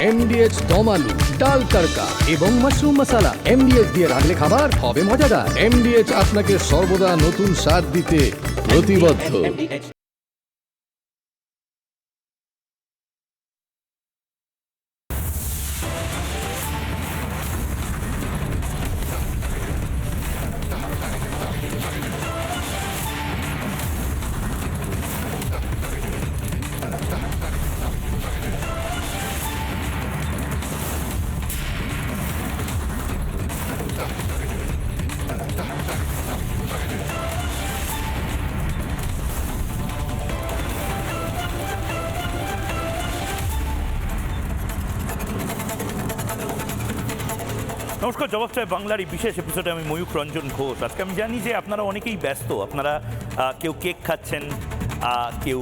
এমডিএচ দম আলু, ডাল তড়কা এবং মাশরুম মশলা। এমডিএচ দিয়ে রাঁধলে খাবার হবে মজাদার। এমডিএচ আপনাকে সর্বদা নতুন স্বাদ দিতে প্রতিবদ্ধ। নমস্কার, জবাব চাই বাংলার এই বিশেষ এপিসোডে আমি ময়ূখ রঞ্জন ঘোষ। আজকে আমি জানি যে আপনারা অনেকেই ব্যস্ত। আপনারা কেউ কেক খাচ্ছেন, কেউ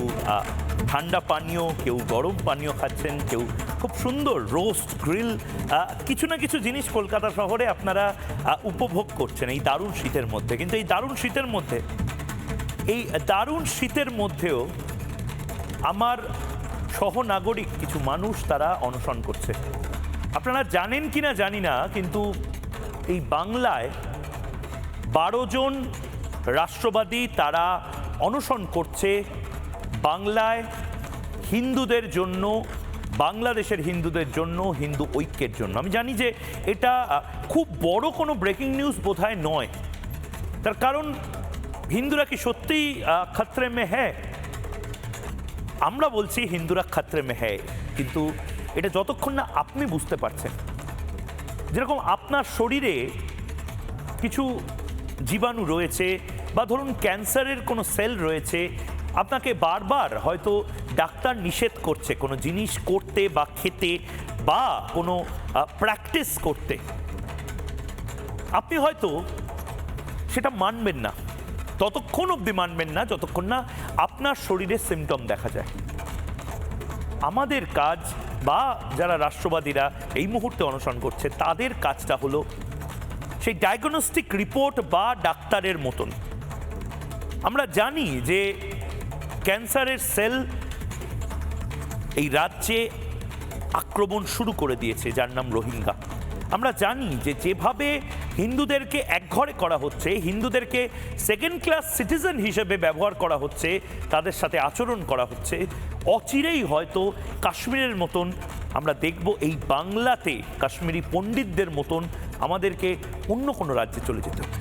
ঠান্ডা পানীয়, কেউ গরম পানীয় খাচ্ছেন, কেউ খুব সুন্দর রোস্ট গ্রিল, কিছু না কিছু জিনিস কলকাতা শহরে আপনারা উপভোগ করছেন এই দারুণ শীতের মধ্যে। কিন্তু এই দারুণ শীতের মধ্যেও আমার সহনাগরিক কিছু মানুষ তারা অনশন করছে। আপনারা জানেন কি না জানি না, কিন্তু এই বাংলায় 12 জন রাষ্ট্রবাদী তারা অনশন করছে বাংলায় হিন্দুদের জন্য, বাংলাদেশের হিন্দুদের জন্য, হিন্দু ঐক্যের জন্য। আমি জানি যে এটা খুব বড় কোনো ব্রেকিং নিউজ বোধহয় নয়, তার কারণ হিন্দুরা কি সত্যিই খতরে মে হ্যায়? আমরা বলছি হিন্দুরা খতরে মে হ্যায়, কিন্তু এটা যতক্ষণ না আপনি বুঝতে পারছেন, যেরকম আপনার শরীরে কিছু জীবাণু রয়েছে বা ধরুন ক্যান্সারের কোনো সেল রয়েছে, আপনাকে বারবার হয়তো ডাক্তার নিষেধ করছে কোনো জিনিস করতে বা খেতে বা কোনো প্র্যাকটিস করতে, আপনি হয়তো সেটা মানবেন না, ততক্ষণ অবধি মানবেন না যতক্ষণ না আপনার শরীরে সিমটম দেখা যায়। আমাদের কাজ বা যারা রাষ্ট্রবাদীরা এই মুহূর্তে অনশন করছে তাদের কাজটা হলো সেই ডায়াগনস্টিক রিপোর্ট বা ডাক্তারের মতন। আমরা জানি যে ক্যান্সারের সেল এই রাজ্যে আক্রমণ শুরু করে দিয়েছে, যার নাম রোহিঙ্গা। আমরা জানি যে যেভাবে হিন্দুদেরকে একঘরে করা হচ্ছে, হিন্দুদেরকে সেকেন্ড ক্লাস সিটিজেন হিসেবে ব্যবহার করা হচ্ছে, তাদের সাথে আচরণ করা হচ্ছে, অচিরেই হয়তো কাশ্মীরের মতন আমরা দেখব এই বাংলাতে কাশ্মীরি পণ্ডিতদের মতন আমাদেরকে অন্য কোনো রাজ্যে চলে যেতে হবে।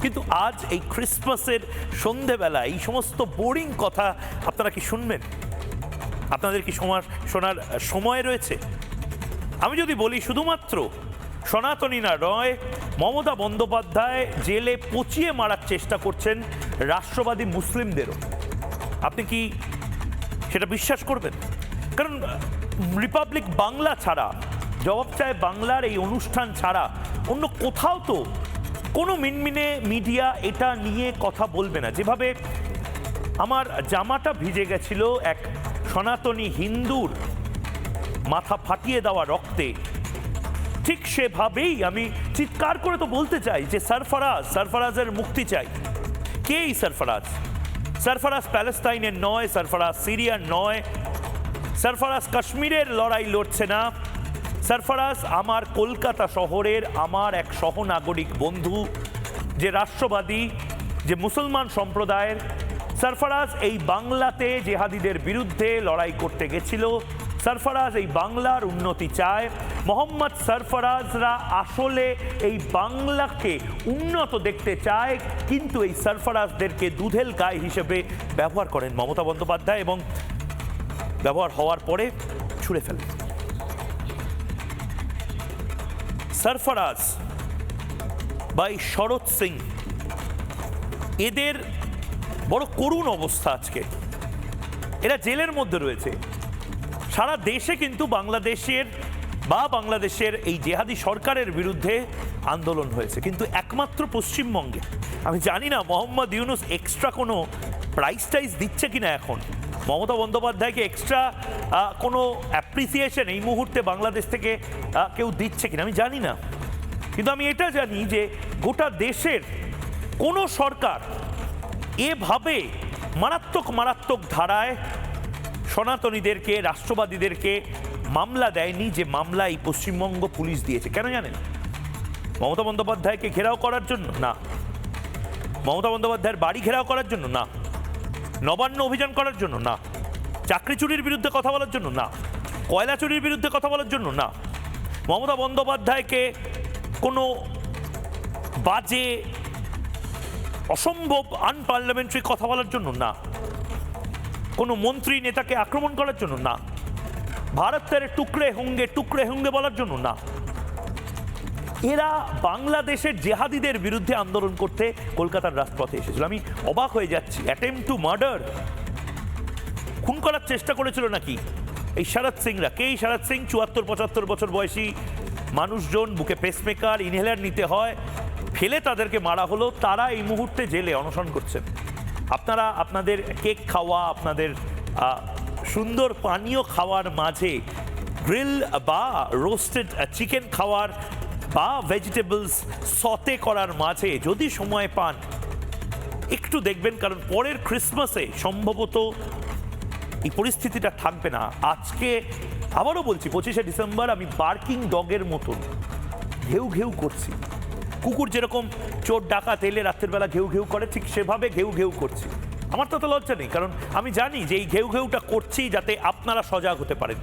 কিন্তু আজ এই ক্রিসমাসের সন্ধেবেলা এই সমস্ত বোরিং কথা আপনারা কি শুনবেন? আপনাদের কি শোনার সময় রয়েছে? আমি যদি বলি শুধুমাত্র সনাতনী না নয়, মমতা বন্দ্যোপাধ্যায় জেলে পচিয়ে মারার চেষ্টা করছেন রাষ্ট্রবাদী মুসলিমদেরও, আপনি কি সেটা বিশ্বাস করবেন? কারণ রিপাবলিক বাংলা ছাড়া, জবাব চায় বাংলার এই অনুষ্ঠান ছাড়া অন্য কোথাও তো কোনো মিনমিনে মিডিয়া এটা নিয়ে কথা বলবে না। যেভাবে আমার জামাটা ভিজে গেছিল এক সনাতনী হিন্দুর মাথা ফাটিয়ে দেওয়া রক্তে, ঠিক সেভাবেই আমি চিৎকার করে তো বলতে চাই যে সরফরাজের মুক্তি চাই। কে এই সরফরাজ? সরফরাজ প্যালেস্তাইনের নয়, সরফরাজ সিরিয়ার নয়, সরফরাজ কাশ্মীরের লড়াই লড়ছে না, সরফরাজ আমার কলকাতা শহরের আমার এক সহনাগরিক বন্ধু, যে রাষ্ট্রবাদী, যে মুসলমান সম্প্রদায়ের। সরফরাজ এই বাংলাতে জেহাদিদের বিরুদ্ধে লড়াই করতে গেছিল। সরফরাজ এই বাংলার উন্নতি চায়। মোহাম্মদ সরফরাজরা আসলে এই বাংলাকে উন্নত দেখতে চায়, কিন্তু এই সরফরাজদেরকে দুধেল গায়ে হিসেবে ব্যবহার করেন মমতা বন্দ্যোপাধ্যায় এবং ব্যবহার হওয়ার পরে ছুঁড়ে ফেলেন। সরফরাজ বা এই শরৎ সিং, এদের বড় করুণ অবস্থা আজকে। এরা জেলের মধ্যে রয়েছে। সারা দেশে কিন্তু বাংলাদেশের এই জেহাদি সরকারের বিরুদ্ধে আন্দোলন হয়েছে, কিন্তু একমাত্র পশ্চিমবঙ্গে, আমি জানি না মোহাম্মদ ইউনুস এক্সট্রা কোনো প্রাইস টাইজ দিচ্ছে কিনা, এখন মমতা বন্দ্যোপাধ্যায়কে এক্সট্রা কোনো অ্যাপ্রিসিয়েশন এই মুহূর্তে বাংলাদেশ থেকে কেউ দিচ্ছে কিনা আমি জানি না, কিন্তু আমি এটা জানি যে গোটা দেশের কোনো সরকার এভাবে মারাত্মক ধারায় সনাতনীদেরকে, রাষ্ট্রবাদীদেরকে মামলা দেয়নি যে মামলা এই পশ্চিমবঙ্গ পুলিশ দিয়েছে। কেন জানেন? মমতা বন্দ্যোপাধ্যায়কে ঘেরাও করার জন্য না, মমতা বন্দ্যোপাধ্যায়ের বাড়ি ঘেরাও করার জন্য না, নবান্ন অভিযান করার জন্য না, চাকরি চুরির বিরুদ্ধে কথা বলার জন্য না, কয়লা চুরির বিরুদ্ধে কথা বলার জন্য না, মমতা বন্দ্যোপাধ্যায়কে কোনো বাজে অসম্ভব আনপার্লামেন্টারি কথা বলার জন্য না, কোনো মন্ত্রী নেতাকে আক্রমণ করার জন্য না, ভারতের টুকরে হুঙ্গে বলার জন্য না। এরা বাংলাদেশের জেহাদিদের বিরুদ্ধে আন্দোলন করতে কলকাতার রাজপথে এসেছিল। আমি অবাক হয়ে যাচ্ছি, অ্যাটেম্পট টু মার্ডার, খুন করার চেষ্টা করেছিল নাকি এই শরৎ সিংরা? কে এই শরৎ সিং? 74-75 বছর বয়সী মানুষজন, বুকে পেসমেকার, ইনহেলার নিতে হয়, ফেলে তাদেরকে মারা হলো। তারা এই মুহূর্তে জেলে অনশন করছেন। আপনারা আপনাদের কেক খাওয়া, আপনাদের সুন্দর পানীয় খাওয়ার মাঝে গ্রিল বা রোস্টেড চিকেন খাওয়ার বা ভেজিটেবলস সতে করার মাঝে যদি সময় পান একটু দেখবেন, কারণ পরের ক্রিসমাসে সম্ভবত এই পরিস্থিতিটা থাকবে না। আজকে আবারও বলছি, 25শে ডিসেম্বর আমি বার্কিং ডগের মতন ঘেউ ঘেউ করছি। কুকুর যেরকম চোর ডাকাত এলে রাত্রের বেলা ঘেউ ঘেউ করে, ঠিক সেভাবে ঘেউ ঘেউ করছি। আমার তো লজ্জা নেই, কারণ আমি জানি যে এই ঘেউ ঘেউটা করছি যাতে আপনারা সজাগ হতে পারেন।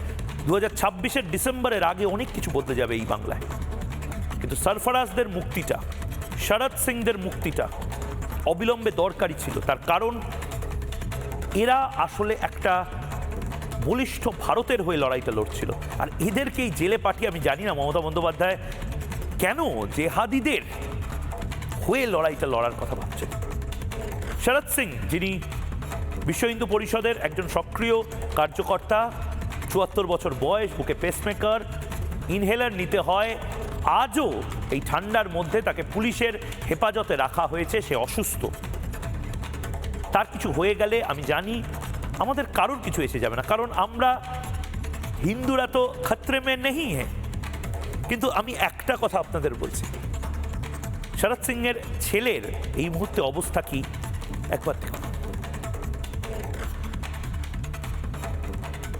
2026-এর ডিসেম্বরের আগে অনেক কিছু বদলে যাবে এই বাংলায়, কিন্তু সরফরাজদের মুক্তিটা, শরৎ সিংদের মুক্তিটা অবিলম্বে দরকারি ছিল। তার কারণ এরা আসলে একটা বলিষ্ঠ ভারতের হয়ে লড়াইটা লড়ছিল, আর এদেরকেই জেলে পাঠিয়ে আমি জানি না মমতা বন্দ্যোপাধ্যায় কেন জেহাদিদের হয়ে লড়াইটা লড়ার কথা ভাবছেন। শরৎ সিং, যিনি বিশ্ব হিন্দু পরিষদের একজন সক্রিয় কার্যকর্তা, 74 বছর বয়স, বুকে পেসমেকার, ইনহেলার নিতে হয়, আজও এই ঠান্ডার মধ্যে তাকে পুলিশের হেফাজতে রাখা হয়েছে। সে অসুস্থ। তার কিছু হয়ে গেলে আমি জানি আমাদের কারোর কিছু এসে যাবে না, কারণ আমরা হিন্দুরা তো খতরে মে নেই হ্যাঁ। কিন্তু আমি একটা কথা আপনাদের বলছি, শরৎ সিংয়ের ছেলের এই মুহূর্তে অবস্থা কি একবার দেখুন।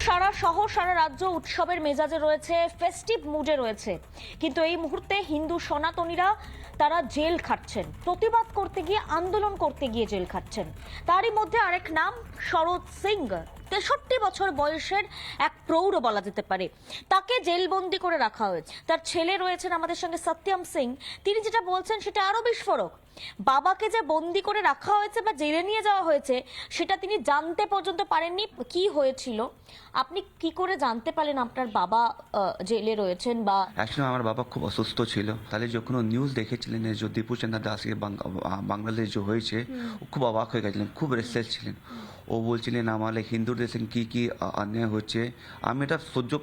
সারা শহর, সারা রাজ্য উৎসবের মেজাজে রয়েছে, ফেস্টিভ মুডে রয়েছে, কিন্তু এই মুহূর্তে হিন্দু সনাতনীরা তারা জেল খাটছেন, প্রতিবাদ করতে গিয়ে, আন্দোলন করতে গিয়ে জেল খাটছেন। তারই মধ্যে আরেক নাম শরৎ সিং, 63 বছর বয়সের এক প্রৌঢ় বলা যেতে পারে, তাকে জেলবন্দি করে রাখা হয়েছে। তার ছেলে রয়েছেন আমাদের সঙ্গে সত্যম সিং, তিনি যেটা বলছেন সেটা আরো বিস্ফোরক। বাবাকে যে বন্দি করে রাখা হয়েছে বা জেলে নিয়ে যাওয়া হয়েছে সেটা তিনি জানতে পর্যন্ত পারেননি কি হয়েছিল। আপনি কি করে জানতে পারলেন আপনার বাবা জেলে রয়েছেন? বা অ্যাকচুয়ালি আমার বাবা খুব অসুস্থ ছিল, তাহলে যখন ও নিউজ দেখেছিলেন যে দীপু চন্দ্র দাসকে বাংলাদেশ যে হয়েছে, ও খুব অবাক হয়ে গেছিলেন, খুব রেসলেস ছিলেন। ও বলছিলেন আমাদের হিন্দুদের সঙ্গে কি কি অন্যায় হচ্ছে, আমি এটা সহ্য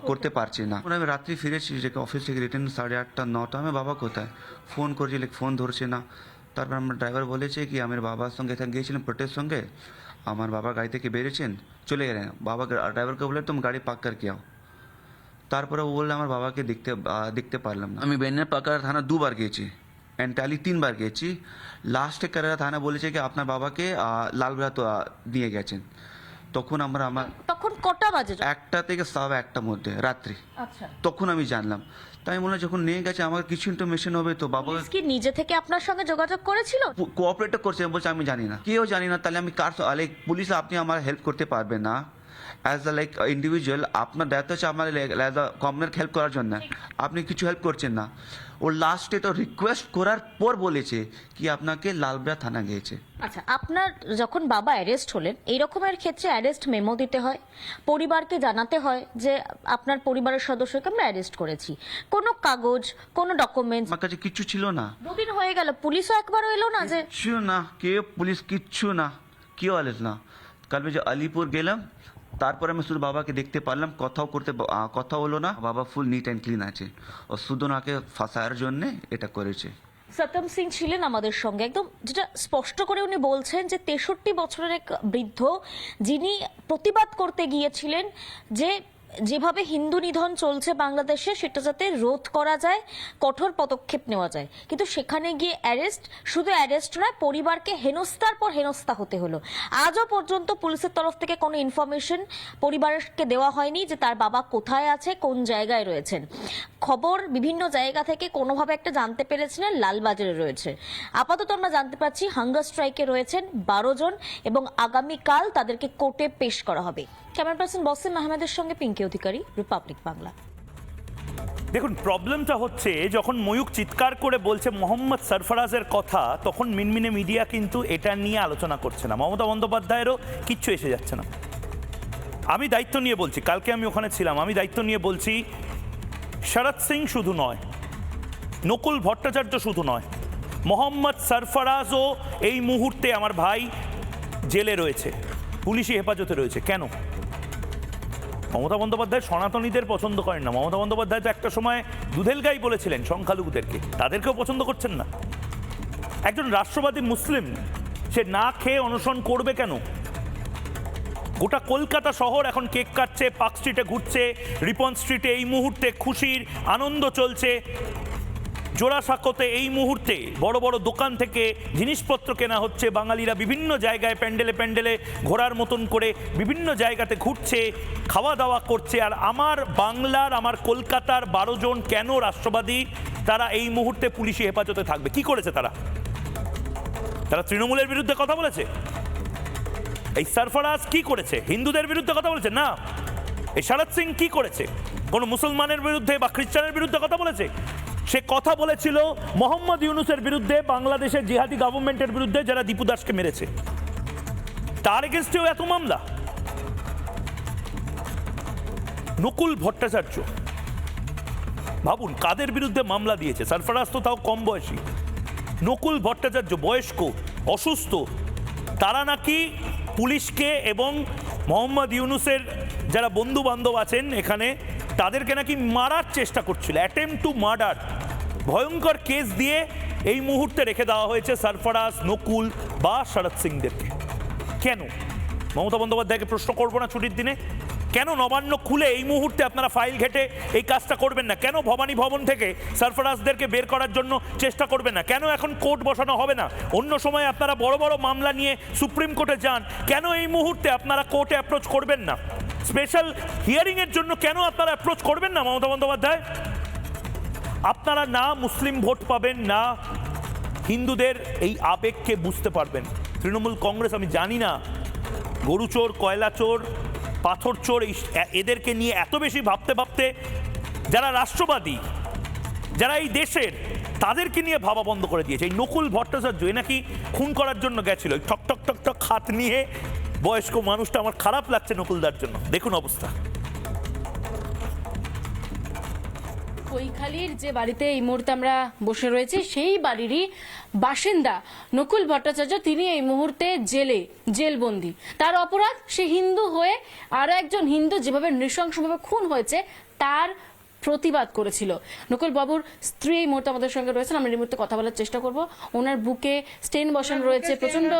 করতে পারছি না। আমি রাত্রি ফিরেছি অফিস থেকে, রিটার্ন 8:30-9টা, আমি বাবা কোথায় ফোন করছি, ফোন ধরছে না। তারপর আমার ড্রাইভার বলেছে কি আমার বাবার সঙ্গে গিয়েছিলাম প্রোটেস্ট সঙ্গে, আমার বাবা গাড়ি থেকে বেরিয়েছেন চলে গেলেন। বাবা ড্রাইভারকে বলে তুমি গাড়ি পাক করকে আও। তারপরে ও বললে আমার বাবাকে দেখতে পারলাম না। আমি বেনিয়া পাকার থানা 2 বার গিয়েছি, এন্টালি 3 বার গেছি। লাস্টে কারারা থানা বলেছে কি আপনার বাবাকে লালবেলা তো নিয়ে গেছেন। তখন কটা বাজে? 1টা থেকে 1:15 মধ্যে রাত্রি। আচ্ছা, তখন আমি জানলাম। তাই মনে হয় যখন নিয়ে গেছে আমার কিছু ইনফরমেশন হবে তো বাবা কি নিজে থেকে আপনার সঙ্গে যোগাযোগ করেছিল? কোঅপারেট করছে, বলছে আমি জানি না, কেউ জানি না। তাহলে আমি কার পুলিশ আপনি আমার হেল্প করতে পারবে না অ্যাজ আ ইন্ডিভিজুয়াল। আপনার দায়িত্ব হচ্ছে আমার অ্যাজ আ কমনের হেল্প করার জন্য, আপনি কিছু হেল্প করছেন না। ও লাস্টে তো রিকোয়েস্ট করার পর বলেছে কি আপনাকে লালবেড়া থানা গিয়েছে। আচ্ছা, আপনার যখন বাবা অ্যারেস্ট হলেন, এই রকমের ক্ষেত্রে অ্যারেস্ট মেমো দিতে হয়, পরিবারকে জানাতে হয় যে আপনার পরিবারের সদস্যকে আমরা অ্যারেস্ট করেছি। কোনো কাগজ, কোনো ডকুমেন্টস আমার কাছে কিচ্ছু ছিল না। 2 দিন হয়ে গেল, পুলিশও একবারও এলো না? যে কিচ্ছু না, কেউ পুলিশ কিচ্ছু না, কেউ এলো না। কাল যে আলিপুর গেলাম, তারপরে আমি শুধু বাবাকে দেখতে পারলাম, কথা হলো না। বাবা ফুল নিট অ্যান্ড ক্লিন আছে, ও শুধু ওনাকে ফাঁসার জন্য এটা করেছে। সত্যম সিং ছিলেন আমাদের সঙ্গে, একদম যেটা স্পষ্ট করে উনি বলছেন যে 63 বছরের এক বৃদ্ধ, যিনি প্রতিবাদ করতে গিয়েছিলেন যে যেভাবে হিন্দু নিধন চলছে বাংলাদেশে সেটা যাতে রোধ করা যায়, কঠোর পদক্ষেপ নেওয়া যায়, কিন্তু সেখানে গিয়ে অ্যারেস্ট, শুধু অ্যারেস্ট নয়, পরিবারকে হেনস্থার পর হেনস্থা হতে হলো। আজও পর্যন্ত পুলিশের তরফ থেকে কোনো ইনফরমেশন পরিবারকে দেওয়া হয়নি যে তার বাবা কোথায় আছে, কোন জায়গায় রয়েছেন। খবর বিভিন্ন জায়গা থেকে কোনোভাবে একটা জানতে পেরেছিলেন লালবাজারে রয়েছে। আপাতত আমরা জানতে পারছি হাঙ্গার স্ট্রাইকে রয়েছেন 12 জন এবং আগামীকাল তাদেরকে কোর্টে পেশ করা হবে। ক্যামেরা পার্সন বসিম আহমেদের সঙ্গে পিঙ্কি অধিকারী, রিপাবলিক বাংলা। দেখুন, প্রবলেমটা হচ্ছে যখন ময়ূক চিৎকার করে বলছে মোহাম্মদ সরফরাজের কথা, তখন মিনমিনে মিডিয়া কিন্তু এটা নিয়ে আলোচনা করছে না। মমতা বন্দ্যোপাধ্যায়েরও কিচ্ছু এসে যাচ্ছে না। আমি দায়িত্ব নিয়ে বলছি, কালকে আমি ওখানে ছিলাম, আমি দায়িত্ব নিয়ে বলছি, শরৎ সিং শুধু নয়, নকুল ভট্টাচার্য শুধু নয়, মোহাম্মদ সরফরাজও এই মুহূর্তে আমার ভাই জেলে রয়েছে, পুলিশি হেফাজতে রয়েছে। কেন? মমতা বন্দ্যোপাধ্যায় সনাতনীদের পছন্দ করেন না। মমতা বন্দ্যোপাধ্যায় তো একটা সময় দুধেল গাই বলেছিলেন সংখ্যালঘুদেরকে, তাদেরকেও পছন্দ করছেন না। একজন রাষ্ট্রবাদী মুসলিম সে না খেয়ে অনশন করবে কেন? গোটা কলকাতা শহর এখন কেক কাটছে, পার্ক স্ট্রিটে ঘুরছে, রিপন স্ট্রিটে এই মুহূর্তে খুশির আনন্দ চলছে। জোড়াসাঁকোতে এই মুহূর্তে বড় বড় দোকান থেকে জিনিসপত্র কেনা হচ্ছে। বাঙালিরা বিভিন্ন জায়গায় প্যান্ডেলে প্যান্ডেলে ঘোরার মতন করে বিভিন্ন জায়গাতে ঘুরছে, খাওয়া দাওয়া করছে। আর আমার বাংলার, আমার কলকাতার 12 জন কেন রাষ্ট্রবাদী, তারা এই মুহূর্তে পুলিশি হেফাজতে থাকবে? কি করেছে তারা? তারা তৃণমূলের বিরুদ্ধে কথা বলেছে? এই সরফরাজ কি করেছে? হিন্দুদের বিরুদ্ধে কথা বলেছে? না। এই শরৎ সিং কি করেছে? কোনো মুসলমানের বিরুদ্ধে বা খ্রিস্টানের বিরুদ্ধে কথা বলেছে? সে কথা বলেছিল মোহাম্মদ ইউনুসের বিরুদ্ধে, বাংলাদেশের জিহাদি গভর্নমেন্টের বিরুদ্ধে, যারা দীপু দাসকে মেরেছে। তার এগেনস্টেও এত মামলা। নকুল ভট্টাচার্য, ভাবুন কাদের বিরুদ্ধে মামলা দিয়েছে। সরফরাজ তো তাও কম বয়সী। নকুল ভট্টাচার্য বয়স্ক, অসুস্থ, তারা নাকি পুলিশকে এবং মোহাম্মদ ইউনুসের যারা বন্ধু বান্ধব আছেন এখানে, তাদেরকে নাকি মারার চেষ্টা করছিল, অ্যাটেম্পট টু মার্ডার। ভয়ঙ্কর কেস দিয়ে এই মুহূর্তে রেখে দেওয়া হয়েছে সরফরাজ, নকুল বা শরৎ সিংদেরকে। কেন? মমতা বন্দ্যোপাধ্যায়কে প্রশ্ন করবো না ছুটির দিনে? কেন নবান্ন খুলে এই মুহূর্তে আপনারা ফাইল ঘেটে এই কাজটা করবেন না? কেন ভবানী ভবন থেকে সরফরাজদেরকে বের করার জন্য চেষ্টা করবেন না? কেন এখন কোর্ট বসানো হবে না? অন্য সময় আপনারা বড় বড় মামলা নিয়ে সুপ্রিম কোর্টে যান, কেন এই মুহূর্তে আপনারা কোর্টে অ্যাপ্রোচ করবেন না? স্পেশাল হিয়ারিং এর জন্য কেন আপনারা অ্যাপ্রোচ করবেন না মমতা বন্দ্যোপাধ্যায়? আপনারা না মুসলিম ভোট পাবেন, না হিন্দুদের এই আবেগকে বুঝতে পারবেন। তৃণমূল কংগ্রেস, আমি জানি না গরুচোর, কয়লা চোর, পাথর চোর, এদেরকে নিয়ে এত বেশি ভাবতে ভাবতে যারা রাষ্ট্রবাদী, যারা এই দেশের, তাদেরকে নিয়ে ভাবা বন্ধ করে দিয়েছে। এই নকুল ভট্টাচার্য এ নাকি খুন করার জন্য গেছিল, ঠক ঠক ঠক ঠক হাত নিয়ে, বয়স্ক মানুষটা। আমার খারাপ লাগছে নকুলদার জন্য। দেখুন অবস্থা। কৈখালির যে বাড়িতে এই মুহূর্তে আমরা বসে রয়েছি, সেই বাড়িরই বাসিন্দা নকুল ভট্টাচার্য, তিনি এই মুহূর্তে জেলবন্দি। তার অপরাধ, সে হিন্দু হয়ে আরো একজন হিন্দু যেভাবে নৃশংসভাবে খুন হয়েছে তার প্রতিবাদ করেছিল। নকুল বাবুর স্ত্রী এই মুহূর্তে আমাদের সঙ্গে রয়েছেন, আমরা এই মুহূর্তে কথা বলার চেষ্টা করব। ওনার বুকে স্টেন বসানো রয়েছে, প্রচন্ড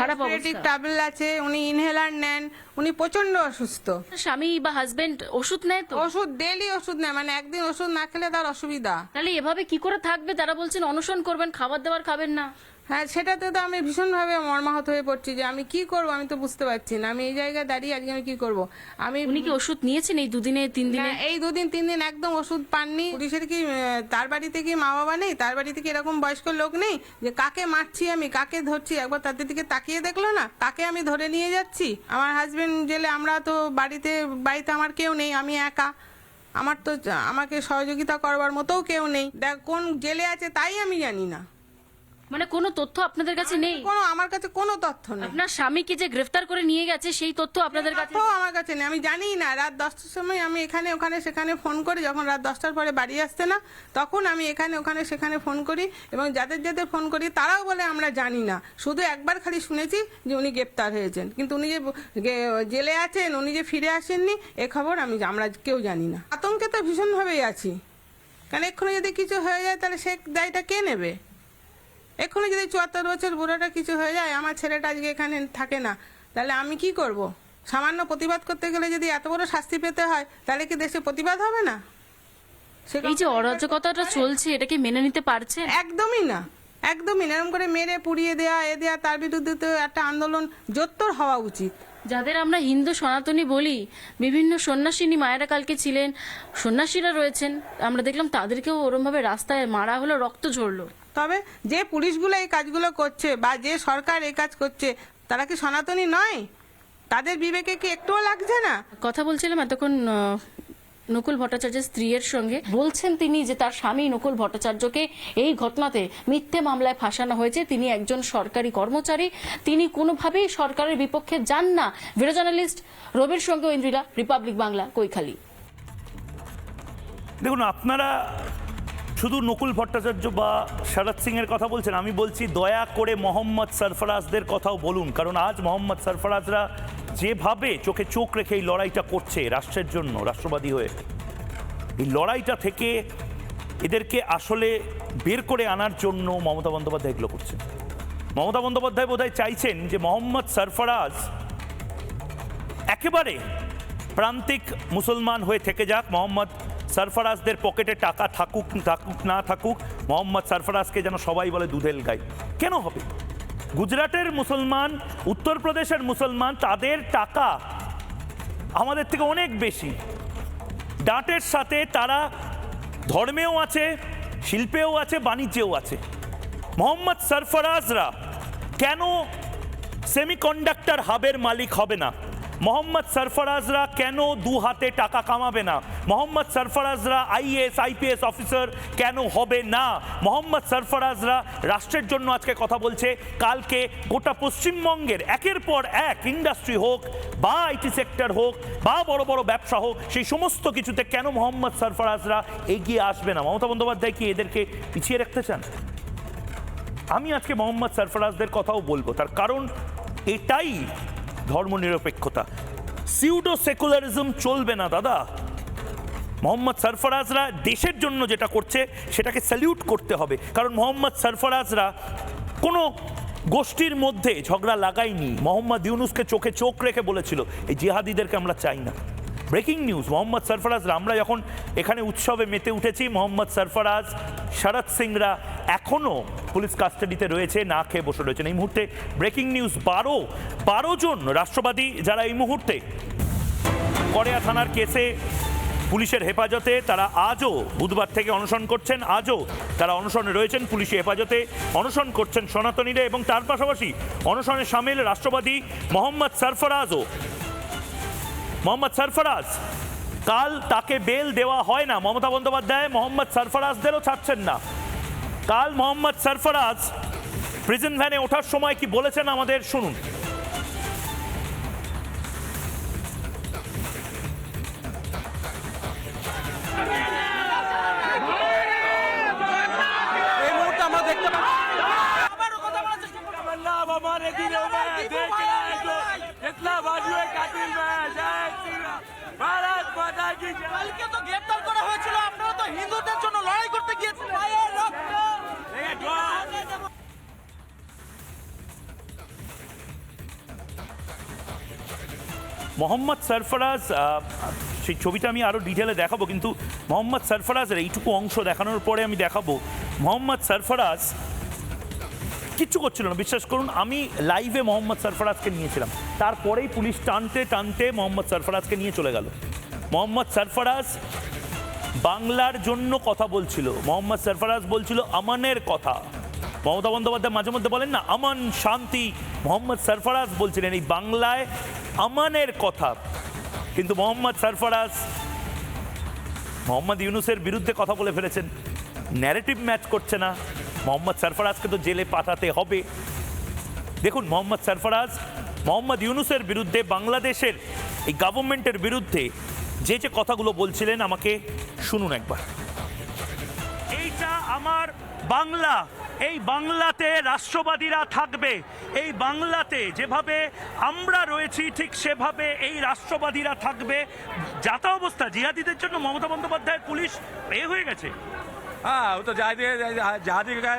খারাপ অবস্থা, ট্যাবলেট আছে, উনি ইনহেলার নেন, উনি প্রচন্ড অসুস্থ। স্বামী বা হাজবেন্ড ওষুধ নেয় তো? ওষুধ ডেইলি ওষুধ নেয়, মানে একদিন ওষুধ না খেলে তার অসুবিধা। তাহলে এভাবে কি করে থাকবে? তারা বলছেন অনশন করবেন, খাবার দাবার খাবেন না। হ্যাঁ, সেটাতে তো আমি ভীষণভাবে মর্মাহত হয়ে পড়ছি যে আমি কি করব, আমি তো বুঝতে পারছি না। আমি এই জায়গায় দাঁড়িয়ে আজকে আমি কি করব। উনি কি ওষুধ নিয়েছেন এই 2 দিনে 3 দিনে? এই 2 দিন 3 দিন একদম ওষুধ পাননি। পুলিশের কি তার বাড়িতে কি মা বাবা নেই? তার বাড়িতে কি এরকম বয়স্ক লোক নেই যে কাকে মারছি আমি, কাকে ধরছি, একবার তাদের দিকে তাকিয়ে দেখলো না? কাকে আমি ধরে নিয়ে যাচ্ছি? আমার হাজবেন্ড জেলে, আমরা তো বাড়িতে আমার কেউ নেই, আমি একা। আমার তো আমাকে সহযোগিতা করবার মতোও কেউ নেই। দেখ কোন জেলে আছে তাই আমি জানি না। মানে কোনো তথ্য আপনাদের কাছে নেই? আমার কাছে কোনো তথ্য নেই। আপনার স্বামীকে যে গ্রেফতার করে নিয়ে গেছে সেই তথ্য আপনাদের কাছে? আমার কাছে নেই, আমি জানি না। রাত 10টার সময় আমি এখানে ওখানে সেখানে ফোন করি, যখন রাত 10টার পরে বাড়ি আসছে না তখন আমি এখানে ওখানে সেখানে ফোন করি, এবং যাদের ফোন করি তারাও বলে আমরা জানি না। শুধু একবার খালি শুনেছি যে উনি গ্রেফতার হয়েছেন, কিন্তু উনি যে জেলে আছেন, উনি যে ফিরে আসেননি, এ খবর আমরা কেউ জানি না। আতঙ্কে তো ভীষণভাবেই আছি, কারণ এক্ষুনি যদি কিছু হয়ে যায় তাহলে সে দায়টা কে নেবে? এক্ষুনি যদি 74 বছর বুড়োটা কিছু হয়ে যায়, আমার ছেলেটা আজকে এখানে থাকে না, তাহলে আমি কি করব? সামান্য প্রতিবাদ করতে গেলে যদি এত বড় শাস্তি পেতে হয় তাহলে কি দেশে প্রতিবাদ হবে না? এই যে অরাজকতাটা চলছে এটা কি মেনে নিতে পারছেন? একদমই না, একদমই না। এরকম করে মেরে পুড়িয়ে দেয়া দেয়া তার বিরুদ্ধে তো একটা আন্দোলন জোরদার হওয়া উচিত। যাদের আমরা হিন্দু সনাতনী বলি, বিভিন্ন সন্ন্যাসিনী মায়েরা কালকে ছিলেন, সন্ন্যাসীরা রয়েছেন, আমরা দেখলাম তাদেরকেও ওরমভাবে রাস্তায় মারা হলো, রক্ত ঝরলো। তবে যে পুলিশগুলো এই কাজগুলো করছে বা যে সরকার এই কাজ করছে তারা কি সনাতনী নয়? তাদের বিবেকে কি একটুও লাগছে না? কথা বলছিলাম এতক্ষণ নকুল ভট্টাচার্যের স্ত্রীর সঙ্গে, বলছেন তিনি যে তার স্বামী নকুল ভট্টাচার্যকে এই ঘটনাতে মিথ্যে মামলায় ফাঁসানো হয়েছে। তিনি একজন সরকারি কর্মচারী, তিনি কোনোভাবেই সরকারের বিপক্ষে যান না। ভিডিও জার্নালিস্ট রবির সঙ্গে ইন্দ্রিলা, রিপাবলিক বাংলা, কৈখালী। দেখুন, আপনারা শুধু নকুল ভট্টাচার্য বা শরৎ সিং এর কথা বলছেন, আমি বলছি দয়া করে মোহাম্মদ সরফরাজদের কথাও বলুন। কারণ আজ মোহাম্মদ সরফরাজরা যেভাবে চোখে চোখ রেখে এই লড়াইটা করছে রাষ্ট্রের জন্য, রাষ্ট্রবাদী হয়ে, এই লড়াইটা থেকে এদেরকে আসলে বের করে আনার জন্য মমতা বন্দ্যোপাধ্যায় এগুলো করছেন। মমতা বন্দ্যোপাধ্যায় বোধহয় চাইছেন যে মোহাম্মদ সরফরাজ একেবারে প্রান্তিক মুসলমান হয়ে থেকে যাক, মোহাম্মদ সরফরাজদের পকেটে টাকা থাকুক থাকুক না থাকুক, মোহাম্মদ সরফরাজকে যেন সবাই বলে দুধেল গাই। কেন হবে? গুজরাটের মুসলমান, উত্তরপ্রদেশের মুসলমান, তাদের টাকা আমাদের থেকে অনেক বেশি। ডাটের সাথে তারা ধর্মেও আছে, শিল্পেও আছে, বাণিজ্যেও আছে। মোহাম্মদ সরফরাজরা কেন সেমিকন্ডাক্টর হাবের মালিক হবে না? মোহাম্মদ সরফরাজরা কেন দু হাতে টাকা কামাবে না? মোহাম্মদ সরফরাজরা আইএএস আইপিএস অফিসার কেন হবে না? মোহাম্মদ সরফরাজরা রাষ্ট্রের জন্য আজকে কথা বলছে, কালকে গোটা পশ্চিমবঙ্গের একের পর এক ইন্ডাস্ট্রি হোক বা আইটি সেক্টর হোক বা বড় বড় ব্যবসা হোক, সেই সমস্ত কিছুতে কেন মোহাম্মদ সরফরাজরা এগিয়ে আসবে না? মমতা বন্দ্যোপাধ্যায় কি এদেরকে পিছিয়ে রাখতে চান? আমি আজকে মোহাম্মদ সরফরাজদের কথাও বলবো, তার কারণ এটাই ধর্মনিরপেক্ষতা। সিউডো সেকুলারিজম চলবে না দাদা। মোহাম্মদ সরফরাজরা দেশের জন্য যেটা করছে সেটাকে স্যালিউট করতে হবে। কারণ মোহাম্মদ সরফরাজরা কোনো গোষ্ঠীর মধ্যে ঝগড়া লাগায়নি। মোহাম্মদ ইউনুসকে চোখে চোখ রেখে বলেছিল এই জিহাদিদেরকে আমরা চাই না। ব্রেকিং নিউজ, মোহাম্মদ সরফরাজরা, আমরা যখন এখানে উৎসবে মেতে উঠেছি, মোহাম্মদ সরফরাজ, শরৎ সিংরা এখনও পুলিশ কাস্টাডিতে রয়েছে, না খেয়ে বসে রয়েছেন। এই মুহূর্তে ব্রেকিং নিউজ, 12 জন রাষ্ট্রবাদী যারা এই মুহূর্তে কড়িয়া থানার কেসে পুলিশের হেফাজতে, তারা আজও বুধবার থেকে অনশন করছেন, আজও তারা অনশনে রয়েছেন, পুলিশি হেফাজতে অনশন করছেন সনাতনীরা। এবং তার পাশাপাশি অনশনে সামিল রাষ্ট্রবাদী মোহাম্মদ সরফরাজও। মোহাম্মদ সরফরাজ, কাল তাকে বেল দেওয়া হয় না, মমতা বন্দ্যোপাধ্যায় মোহাম্মদ সরফরাজদেরও ছাড়ছেন না। কাল মোহাম্মদ সরফরাজ প্রিজন ভ্যানে ওঠার সময় কি বলেছেন আমাদের শুনুন। এই মুহূর্তে আমরা দেখতে পাচ্ছি কালকে তো গ্রেফতার করা হয়েছিল, আপনারা তো হিন্দুদের জন্য লড়াই করতে গিয়েছিলেন। মোহাম্মদ সরফরাজ, সেই ছবিটা আমি আরও ডিটেলে দেখাবো, কিন্তু মোহাম্মদ সরফরাজের এইটুকু অংশ দেখানোর পরে আমি দেখাবো মোহাম্মদ সরফরাজ কিচ্ছু করছিল না। বিশ্বাস করুন, আমি লাইভে মোহাম্মদ সরফরাজকে নিয়েছিলাম, তারপরেই পুলিশ টানতে টানতে মোহাম্মদ সরফরাজকে নিয়ে চলে গেল। মোহাম্মদ সরফরাজ বাংলার জন্য কথা বলছিল, মোহাম্মদ সরফরাজ বলছিল আমানের কথা। মমতা বন্দ্যোপাধ্যায় মাঝে মধ্যে বলেন না আমান শান্তি, মোহাম্মদ সরফরাজ বলছিলেন এই বাংলায় আমানের কথা। কিন্তু মোহাম্মদ সরফরাজ মোহাম্মদ ইউনুসের বিরুদ্ধে কথা বলে ফেলেছেন, ন্যারেটিভ ম্যাচ করছে না। মোহাম্মদ সরফরাজকে তো জেলে পাঠাতে হবে। দেখুন, মোহাম্মদ সরফরাজ মোহাম্মদ ইউনুসের বিরুদ্ধে, বাংলাদেশের এই গভর্নমেন্টের বিরুদ্ধে যে যে কথাগুলো বলছিলেন, আমাকে শুনুন একবার। এইটা আমার বাংলা, এই বাংলাতে রাষ্ট্রবাদীরা থাকবে, এই বাংলাতে যেভাবে আমরা রয়েছি ঠিক সেভাবে এই রাষ্ট্রবাদীরা থাকবে। যাতা অবস্থা জিহাদিদের জন্য মমতা বন্দ্যোপাধ্যায়ের পুলিশ হয়ে গেছে। हाँ वो तो जहादी का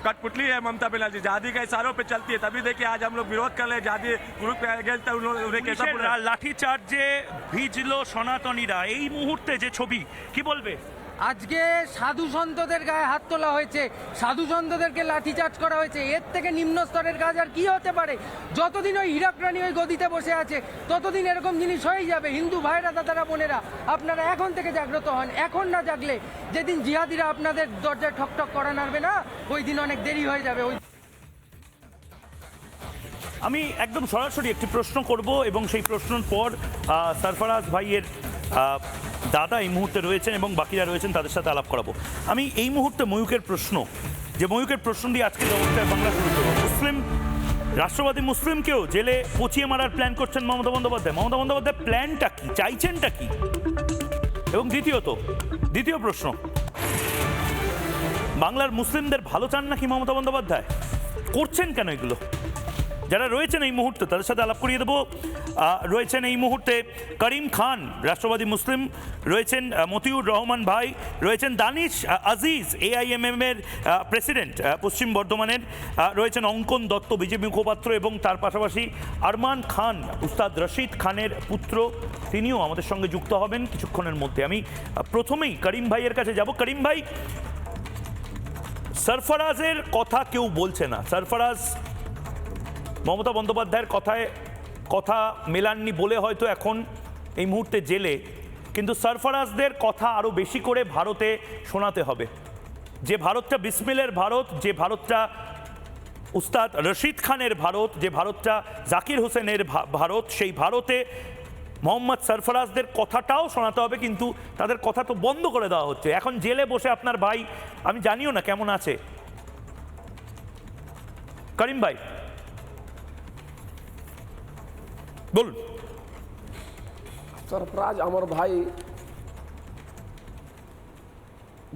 कठपुतली है ममता बनर्जी, जहादी के इशारों पे चलती है। तभी देखिए आज हम लोग विरोध कर रहे हैं जहादी ग्रुप पे अगेंस्ट, उन्हें कैसा बोल रहा है। লাঠি চার্জে ভিজলো সনাতনীরা, এই মুহূর্তে যে ছবি, কি বলবে? আজকে সাধু সন্তদের গায়ে হাত তোলা হয়েছে, সাধু সন্তদেরকে লাঠিচার্জ করা হয়েছে। এর থেকে নিম্ন স্তরের কাজ আর কি হতে পারে? যতদিন ওই হীরক রানী ওই গদিতে বসে আছে ততদিন এরকম জিনিস হয়েই যাবে। হিন্দু ভাইরা দাদারা বোনেরা, আপনারা এখন থেকে জাগ্রত হন। এখন না জাগলে যেদিন জিহাদিরা আপনাদের দরজায় ঠকঠক করা নাড়বে না, ওই দিন অনেক দেরি হয়ে যাবে। ওই আমি একদম সরাসরি একটি প্রশ্ন করব এবং সেই প্রশ্নের পর সরফরাজ ভাইয়ের দাদা এই মুহূর্তে রয়েছেন এবং বাকিরা রয়েছেন, তাদের সাথে আলাপ করাবো। আমি এই মুহূর্তে ময়ূকের প্রশ্ন দিয়ে আজকে জবাবটায় বাংলা শুরু করবো। মুসলিম রাষ্ট্রবাদী মুসলিমকেও জেলে পচিয়ে মারার প্ল্যান করছেন মমতা বন্দ্যোপাধ্যায়। মমতা বন্দ্যোপাধ্যায় প্ল্যানটা কি, চাইছেনটা কি? এবং দ্বিতীয় প্রশ্ন, বাংলার মুসলিমদের ভালো চান নাকি মমতা বন্দ্যোপাধ্যায়? করছেন কেন এগুলো? যারা রয়েছেন এই মুহূর্তে তাদের সাথে আলাপ করিয়ে দেবো। রয়েছেন এই মুহূর্তে করিম খান, রাষ্ট্রবাদী মুসলিম, রয়েছেন মতিউর রহমান ভাই, রয়েছেন দানিশ আজিজ, AIMM এর প্রেসিডেন্ট পশ্চিম বর্ধমানের, রয়েছেন অঙ্কন দত্ত, বিজেপি মুখপাত্র, এবং তার পাশাপাশি আরমান খান, উস্তাদ রশিদ খানের পুত্র, তিনিও আমাদের সঙ্গে যুক্ত হবেন কিছুক্ষণের মধ্যে। আমি প্রথমেই করিম ভাইয়ের কাছে যাব। করিম ভাই, সরফরাজের কথা কেউ বলছে না, সরফরাজ মমতা বন্দ্যোপাধ্যায়ের কথা মেলাননি বলে হয়তো এখন এই মুহূর্তে জেলে, কিন্তু সরফরাজদের কথা আরও বেশি করে ভারতে শোনাতে হবে। যে ভারতটা বিসমিলের ভারত, যে ভারতটা উস্তাদ রশিদ খানের ভারত, যে ভারতটা জাকির হোসেনের ভারত, সেই ভারতে মোহাম্মদ সরফরাজদের কথাটাও শোনাতে হবে, কিন্তু তাদের কথা তো বন্ধ করে দেওয়া হচ্ছে। এখন জেলে বসে আপনার ভাই, আমি জানিও না কেমন আছে। করিম ভাই বলুন। सरफराज আমার ভাই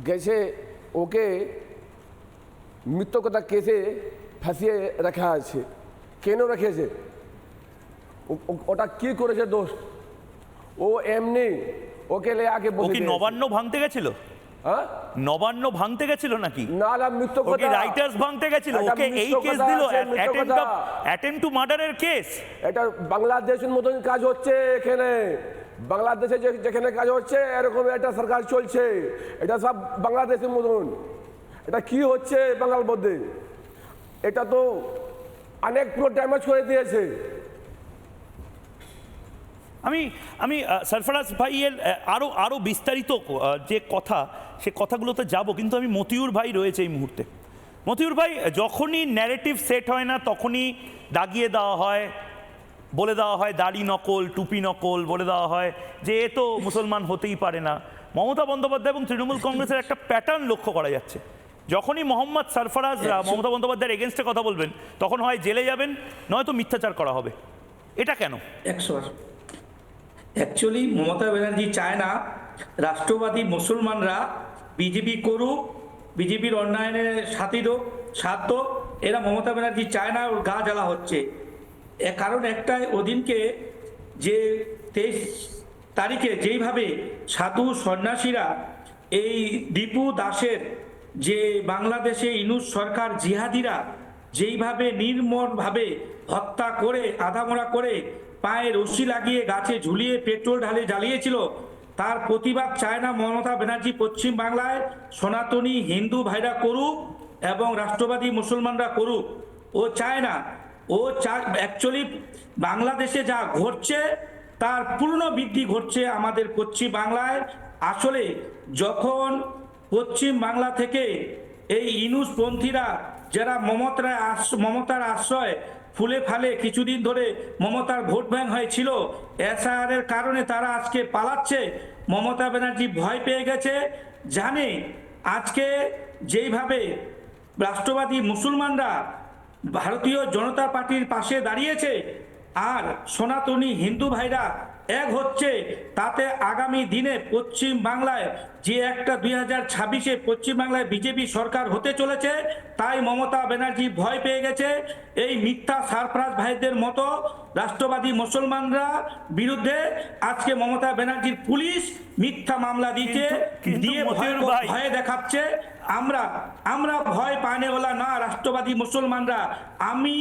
গেছে, ওকে মৃত্যুকতা কেসে ফাঁসিয়ে রাখা আছে। কেন রেখেছে? ওটা কি করেছে দোষ? ও এমনি ওকে লে আগে ও কি নবান্ন ভাঙতে গেছিল? হ্যাঁ, নবান্ন ভাঙতে গেছিল নাকি? না না, মৃত্যুকতা, রাইটার্স ভাঙতে গেছিল, ওকে এই কেস দিল, অ্যাটেম্প টু মার্ডারের কেস। এটা বাংলাদেশের মতন কাজ হচ্ছে এখানে। বাংলাদেশে যেখানে কাজ হচ্ছে এরকম একটা সরকার চলছে, এটা সব বাংলাদেশের মতন। এটা কি হচ্ছে বাংলার মধ্যে? এটা তো অনেক পুরো ড্যামেজ করে দিয়েছে। আমি সরফরাজ ভাইয়ের আরো বিস্তারিত যে কথা, সে কথাগুলোতে যাব, কিন্তু আমি মতিউর ভাই রয়েছে এই মুহূর্তে। মতিউর ভাই, যখনই ন্যারেটিভ সেট হয় না তখনই দাগিয়ে দেওয়া হয়, বলে দেওয়া হয় দাড়ি নকল, টুপি নকল, বলে দেওয়া হয় যে এ তো মুসলমান হতেই পারে না। মমতা বন্দ্যোপাধ্যায় এবং তৃণমূল কংগ্রেসের একটা প্যাটার্ন লক্ষ্য করা যাচ্ছে। যখনই মোহাম্মদ সরফরাজরা মমতা বন্দ্যোপাধ্যায়ের এগেনস্টে কথা বলবেন, তখন হয় জেলে যাবেন, নয়তো মিথ্যাচার করা হবে। এটা কেন? অ্যাকচুয়ালি মমতা ব্যানার্জি চায় না রাষ্ট্রবাদী মুসলমানরা বিজেপি করুক, বিজেপির অন্যায়ের সাধ্য, এরা মমতা ব্যানার্জি চায় না, ওর গা জ্বালা হচ্ছে। কারণ একটাই, ওদিনকে যে 23 তারিখে যেইভাবে সাধু সন্ন্যাসীরা এই দীপু দাসের, যে বাংলাদেশে ইনুস সরকার জিহাদিরা যেইভাবে নির্মমভাবে হত্যা করে, আধামরা করে, পায়ে রশি লাগিয়ে গাছে ঝুলিয়ে পেট্রোল ঢালে জ্বালিয়েছিল, তার প্রতিবাদ চায় না মমতা ব্যানার্জি পশ্চিম বাংলায় সনাতনী হিন্দু ভাইরা করুক এবং রাষ্ট্রবাদী মুসলমানরা করুক। ও চায় না। ও অ্যাকচুয়ালি বাংলাদেশে যা ঘটছে তার পুনরাবৃত্তি ঘটছে আমাদের পশ্চিম বাংলায়। আসলে যখন পশ্চিম বাংলা থেকে এই ইনুসপন্থীরা, যারা মমতার আশ্রয় ফুলে ফালে কিছুদিন ধরে মমতার ভোট ব্যাংক হয়েছিল, এসআইআরের কারণে তারা আজকে পালাচ্ছে। মমতা ব্যানার্জি ভয় পেয়ে গেছে, জানে আজকে যেইভাবে রাষ্ট্রবাদী মুসলমানরা ভারতীয় জনতা পার্টির পাশে দাঁড়িয়েছে আর সনাতনী হিন্দু ভাইরা এক হচ্ছে, তাতে আগামী দিনে পশ্চিম বাংলায় যে একটা 2026-এ পশ্চিম বাংলায় বিজেপি সরকার হতে চলেছে, তাই মমতা ব্যানার্জি ভয় পেয়ে গেছে। এই মিথ্যা সরফরাজ ভাইদের মতো রাষ্ট্রবাদী মুসলমানরা বিরুদ্ধে আজকে মমতা ব্যানার্জির পুলিশ মিথ্যা মামলা দিয়ে ভয় দেখাচ্ছে। আমরা ভয় পানে বলা না রাষ্ট্রবাদী মুসলমানরা। আমি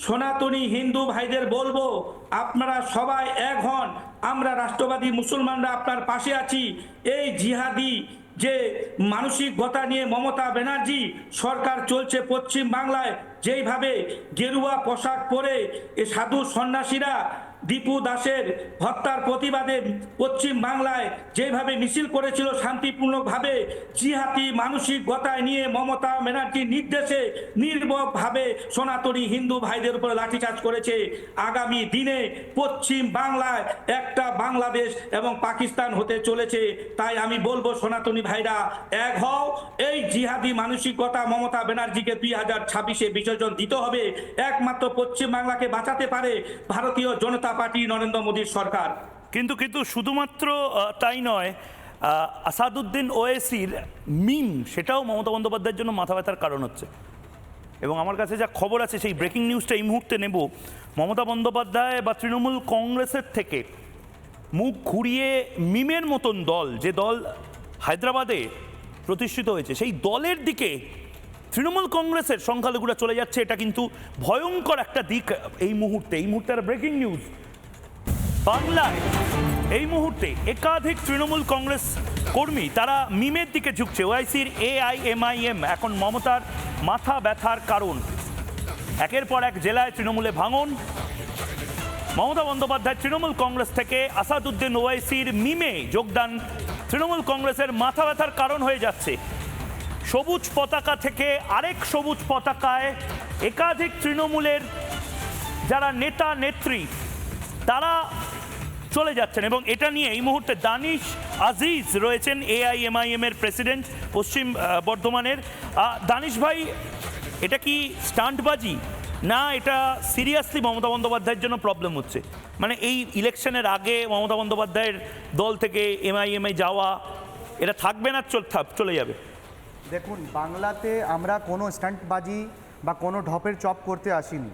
সনাতনী হিন্দু ভাইদের বলবো, আপনারা সবাই এক হন। আমরা রাষ্ট্রবাদী মুসলমানরা আপনার পাশে আছি। এই জিহাদি যে মানসিকতা নিয়ে মমতা ব্যানার্জি সরকার চলছে পশ্চিম বাংলায়, যেইভাবে গেরুয়া পোশাক পরে এ সাধু সন্ন্যাসীরা দীপু দাসের হত্যার প্রতিবাদে পশ্চিম বাংলায় যেভাবে মিছিল করেছিল শান্তিপূর্ণভাবে, জিহাদি মানসিকতায় নিয়ে মমতা ব্যানার্জির নির্দেশে নির্মমভাবে সনাতনী হিন্দু ভাইদের উপরে লাঠিচার্জ করেছে। আগামী দিনে পশ্চিম বাংলায় একটা বাংলাদেশ এবং পাকিস্তান হতে চলেছে। তাই আমি বলবো সনাতনী ভাইরা এক হও। এই জিহাদি মানসিকতা মমতা ব্যানার্জিকে 2026-এ বিসর্জন দিতে হবে। একমাত্র পশ্চিম বাংলাকে বাঁচাতে পারে ভারতীয় জনতা পার্টি, নরেন্দ্র মোদীর সরকার। কিন্তু শুধুমাত্র তাই নয়, আসাদুদ্দিন ওয়েসির মিম সেটাও মমতা বন্দ্যোপাধ্যায়ের জন্য মাথা ব্যথার কারণ হচ্ছে। এবং আমার কাছে যা খবর আছে, সেই ব্রেকিং নিউজটা এই মুহূর্তে নেব। মমতা বন্দ্যোপাধ্যায় বা তৃণমূল কংগ্রেসের থেকে মুখ ঘুরিয়ে মিমের মতন দল, যে দল হায়দ্রাবাদে প্রতিষ্ঠিত হয়েছে, সেই দলের দিকে তৃণমূল কংগ্রেসের সংখ্যালঘুরা চলে যাচ্ছে। এটা কিন্তু ভয়ঙ্কর একটা দিক এই মুহূর্তে একটা ব্রেকিং নিউজ। বাংলায় এই মুহূর্তে একাধিক তৃণমূল কংগ্রেস কর্মী তারা মিমের দিকে ঝুঁকছে। ওআইসির AIMIM এখন মমতার মাথা ব্যথার কারণ। একের পর এক জেলায় তৃণমূলে ভাঙন। মমতা বন্দ্যোপাধ্যায় তৃণমূল কংগ্রেস থেকে আসাদুদ্দিন ওআইসির মিমে যোগদান তৃণমূল কংগ্রেসের মাথা ব্যথার কারণ হয়ে যাচ্ছে। সবুজ পতাকা থেকে আরেক সবুজ পতাকায় একাধিক তৃণমূলের যারা নেতা নেত্রী তারা চলে যাচ্ছেন। এবং এটা নিয়ে এই মুহূর্তে দানিশ আজিজ রয়েছেন, AIMIM এর প্রেসিডেন্ট পশ্চিম বর্ধমানের। দানিশ ভাই, এটা কি স্টান্টবাজি, না এটা সিরিয়াসলি মমতা বন্দ্যোপাধ্যায়ের জন্য প্রবলেম হচ্ছে? মানে এই ইলেকশনের আগে মমতা বন্দ্যোপাধ্যায়ের দল থেকে MIM যাওয়া, এটা থাকবে না চলে যাবে? দেখুন, বাংলাতে আমরা কোনো স্টান্টবাজি বা কোনো ঢপের চপ করতে আসিনি।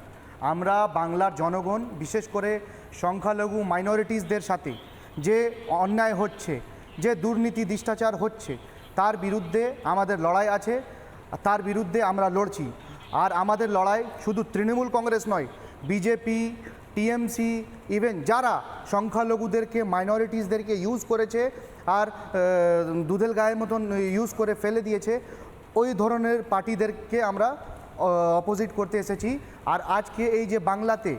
আমরা বাংলার জনগণ, বিশেষ করে সংখ্যালঘু মাইনরিটিসদের সাথে যে অন্যায় হচ্ছে, যে দুর্নীতি দৃষ্টাচার হচ্ছে, তার বিরুদ্ধে আমাদের লড়াই আছে, তার বিরুদ্ধে আমরা লড়ছি। আর আমাদের লড়াই শুধু তৃণমূল কংগ্রেস নয়, বিজেপি, TMC, ইভেন যারা সংখ্যালঘুদেরকে মাইনরিটিসদেরকে ইউজ করেছে আর দুধেল গায়ের মতন ইউজ করে ফেলে দিয়েছে, ওই ধরনের পার্টিদেরকে আমরা অপোজিট করতে এসেছি। আর আজকে এই যে বাংলাতে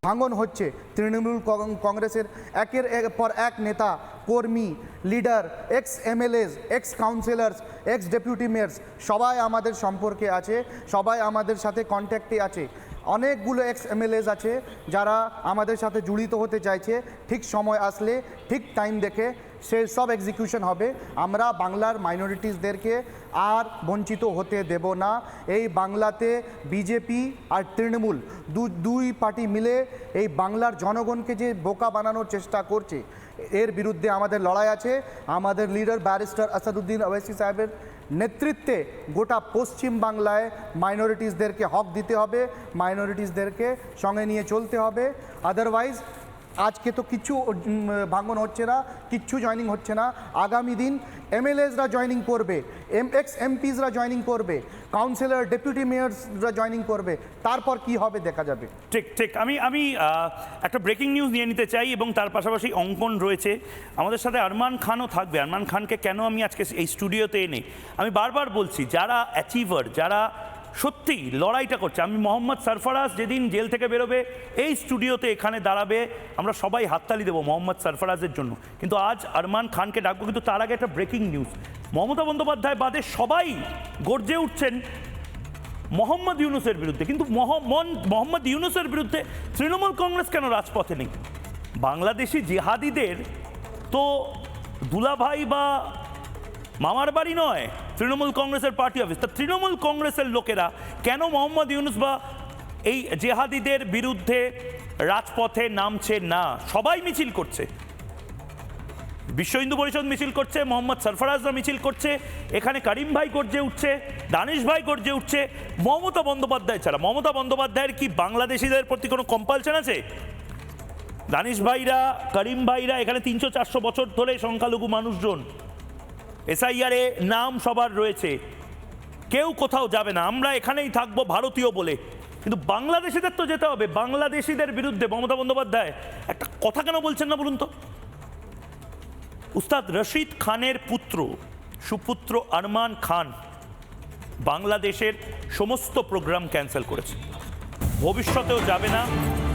ভাঙন হচ্ছে, তৃণমূল কংগ্রেসের একের পর এক নেতা, কর্মী, লিডার, ex-MLAs, ex-কাউন্সিলর্স, ex-ডেপুটি মেয়র্স সবাই আমাদের সম্পর্কে আছে, সবাই আমাদের সাথে কন্ট্যাক্টে আছে। অনেকগুলো ex-MLAs আছে যারা আমাদের সাথে জড়িত হতে চাইছে। ঠিক সময় আসলে, ঠিক টাইম দেখে সেই সব এক্সিকিউশন হবে। আমরা বাংলার মাইনরিটিসদেরকে আর বঞ্চিত হতে দেব না। এই বাংলাতে বিজেপি আর তৃণমূল দুই পার্টি মিলে এই বাংলার জনগণকে যে বোকা বানানোর চেষ্টা করছে, এর বিরুদ্ধে আমাদের লড়াই আছে। আমাদের লিডার ব্যারিস্টার আসাদুদ্দিন ওয়াইসি সাহেবের নেতৃত্বে গোটা পশ্চিম বাংলায় মাইনরিটিসদেরকে হক দিতে হবে, মাইনরিটিসদেরকে সঙ্গে নিয়ে চলতে হবে। আদারওয়াইজ আজকে তো কিচ্ছু ভাঙন হচ্ছে না, কিচ্ছু জয়েনিং হচ্ছে না। আগামী দিন MLAsরা জয়েনিং করবে, ex-MPsরা জয়েনিং করবে, কাউন্সিলর, ডেপুটি মেয়রসরা জয়েনিং করবে, তারপর কি হবে দেখা যাবে। ঠিক আমি একটা ব্রেকিং নিউজ নিয়ে নিতে চাই এবং তার পাশাপাশি অঙ্কন রয়েছে আমাদের সাথে। আরমান খানও থাকবে। আরমান খানকে কেন আমি আজকে এই স্টুডিওতে এনে আমি বারবার বলছি, যারা অ্যাচিভার, যারা সত্যি লড়াইটা করছে, আমি মোহাম্মদ সরফরাজ যেদিন জেল থেকে বেরোবে এই স্টুডিওতে এখানে দাঁড়াবে, আমরা সবাই হাততালি দেবো মোহাম্মদ সরফরাজের জন্য। কিন্তু আজ আরমান খানকে ডাকবো। কিন্তু তার আগে একটা ব্রেকিং নিউজ। মমতা বন্দ্যোপাধ্যায় বাদে সবাই গর্জে উঠছেন মোহাম্মদ ইউনুসের বিরুদ্ধে। কিন্তু মোহাম্মদ ইউনুসের বিরুদ্ধে তৃণমূল কংগ্রেস কেন রাজপথে নেই? বাংলাদেশি জিহাদিদের তো দুলাভাই বা মামার বাড়ি নয় তৃণমূল কংগ্রেসের পার্টি অফিস। তা তৃণমূল কংগ্রেসের লোকেরা কেন মোহাম্মদ ইউনুস বা এই জেহাদিদের বিরুদ্ধে রাজপথে নামছে না? সবাই মিছিল করছে, বিশ্ব হিন্দু পরিষদ মিছিল করছে, মোহাম্মদ সরফরাজরা মিছিল করছে, এখানে করিম ভাই গর্জে উঠছে, দানিশ ভাই গর্জে উঠছে। মমতা বন্দ্যোপাধ্যায় ছাড়া, মমতা বন্দ্যোপাধ্যায়ের কি বাংলাদেশিদের প্রতি কোনো কম্পালশন আছে? দানিশ ভাইরা, করিম ভাইরা, এখানে 300-400 বছর ধরে সংখ্যালঘু মানুষজন, SIR-এ নাম সবার রয়েছে। কেউ কোথাও যাবে না, আমরা এখানেই থাকবো ভারতীয় বলে। কিন্তু বাংলাদেশিদের তো যেতে হবে। বাংলাদেশিদের বিরুদ্ধে মমতা বন্দ্যোপাধ্যায় একটা কথা কেন বলছেন না বলুন তো? উস্তাদ রশিদ খানের পুত্র সুপুত্র আরমান খান বাংলাদেশের সমস্ত প্রোগ্রাম ক্যান্সেল করেছে, ভবিষ্যতেও যাবে না।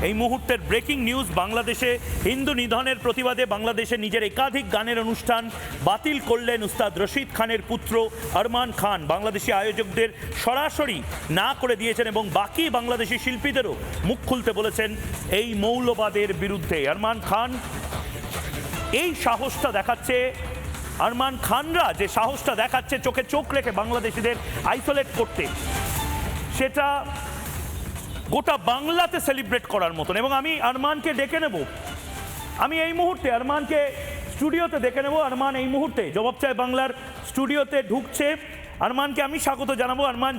এই মুহূর্তের ব্রেকিং নিউজ, বাংলাদেশে হিন্দু নিধনের প্রতিবাদে বাংলাদেশে নিজের একাধিক গানের অনুষ্ঠান বাতিল করলেন উস্তাদ রশিদ খানের পুত্র আরমান খান। বাংলাদেশি আয়োজকদের সরাসরি না করে দিয়েছেন এবং বাকি বাংলাদেশি শিল্পীদেরও মুখ খুলতে বলেছেন এই মৌলবাদের বিরুদ্ধে। আরমান খান এই সাহসটা দেখাচ্ছে, আরমান খানরা যে সাহসটা দেখাচ্ছে চোখে চোখ রেখে বাংলাদেশিদের আইসোলেট করতে, সেটা গোটা বাংলাতে সেলিব্রেট করার মতন। এবং আমি আরমানকে ডেকে নেব, আমি এই মুহূর্তে আরমানকে স্টুডিওতে ডেকে নেব। আরমান এই মুহূর্তে জবাব চায় বাংলার স্টুডিওতে ঢুকছে। আরমানকে আমি স্বাগত জানাবো। আরমান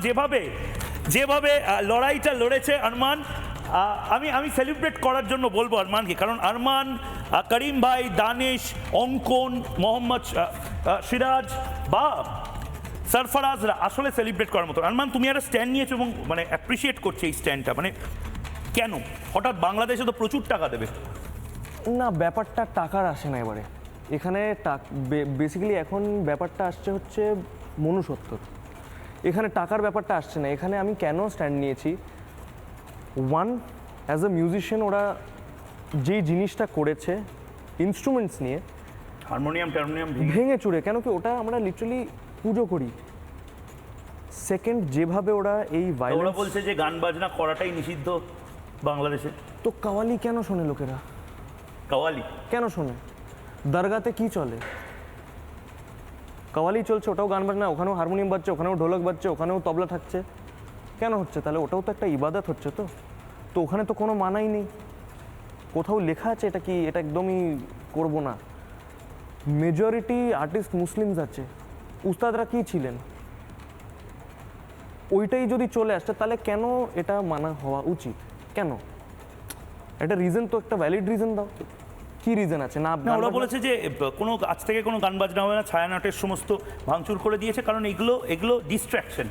যেভাবে লড়াইটা লড়েছে, আরমান আমি সেলিব্রেট করার জন্য বলবো আরমানকে, কারণ আরমান, করিম ভাই, দানেশ, অঙ্কন, মোহাম্মদ সিরাজ বা সরফরাজরা আসলে সেলিব্রেট করার মতো। আরমান, তুমি একটা স্ট্যান্ড নিয়েছো এবং মানে অ্যাপ্রিসিয়েট করছে এই স্ট্যান্ডটা, মানে কেন হঠাৎ? বাংলাদেশে তো প্রচুর টাকা দেবে। না, ব্যাপারটা টাকার আসে না এবারে এখানে। বেসিক্যালি এখন ব্যাপারটা আসছে হচ্ছে মনুষ্যত্বর। এখানে টাকার ব্যাপারটা আসছে না। এখানে আমি কেন স্ট্যান্ড নিয়েছি, ওয়ান, অ্যাজ এ মিউজিশিয়ান ওরা যেই জিনিসটা করেছে ইনস্ট্রুমেন্টস নিয়ে, হারমোনিয়াম ভেঙে চুরে, কেন কি ওটা আমরা লিটারালি পুজো করি। সেকেন্ড, যেভাবে ওরা এই ওরা বলছে যে গান বাজনা করাটাই নিষিদ্ধ বাংলাদেশে। তো কাওয়ালি কেন শোনে লোকেরা? কাওয়ালি কেন শোনে? দরগাতে কি চলে? কাওয়ালি চলছে, ওটাও গান বাজনা, ওখানেও হারমোনিয়াম বাজছে, ওখানেও ঢোলক বাজছে, ওখানেও তবলা থাকছে। কেন হচ্ছে তাহলে? ওটাও তো একটা ইবাদত হচ্ছে। তো ওখানে তো কোনো মানাই নেই, কোথাও লেখা আছে এটা কি, এটা একদমই করব না। মেজরিটি আর্টিস্ট মুসলিমস আছে, উস্তাদরা কি ছিলেন, ওইটাই যদি চলে আসছে তাহলে কেন এটা মানা হওয়া উচিত? কেন? একটা রিজন তো, একটা ভ্যালিড রিজন দাও। কি রিজন আছে? না, ওরা বলেছে যে কোনো আজ থেকে কোনো গান বাজনা হবে না, ছায়ানটের সমস্ত ভাঙচুর করে দিয়েছে, কারণ এগুলো ডিস্ট্র্যাকশন,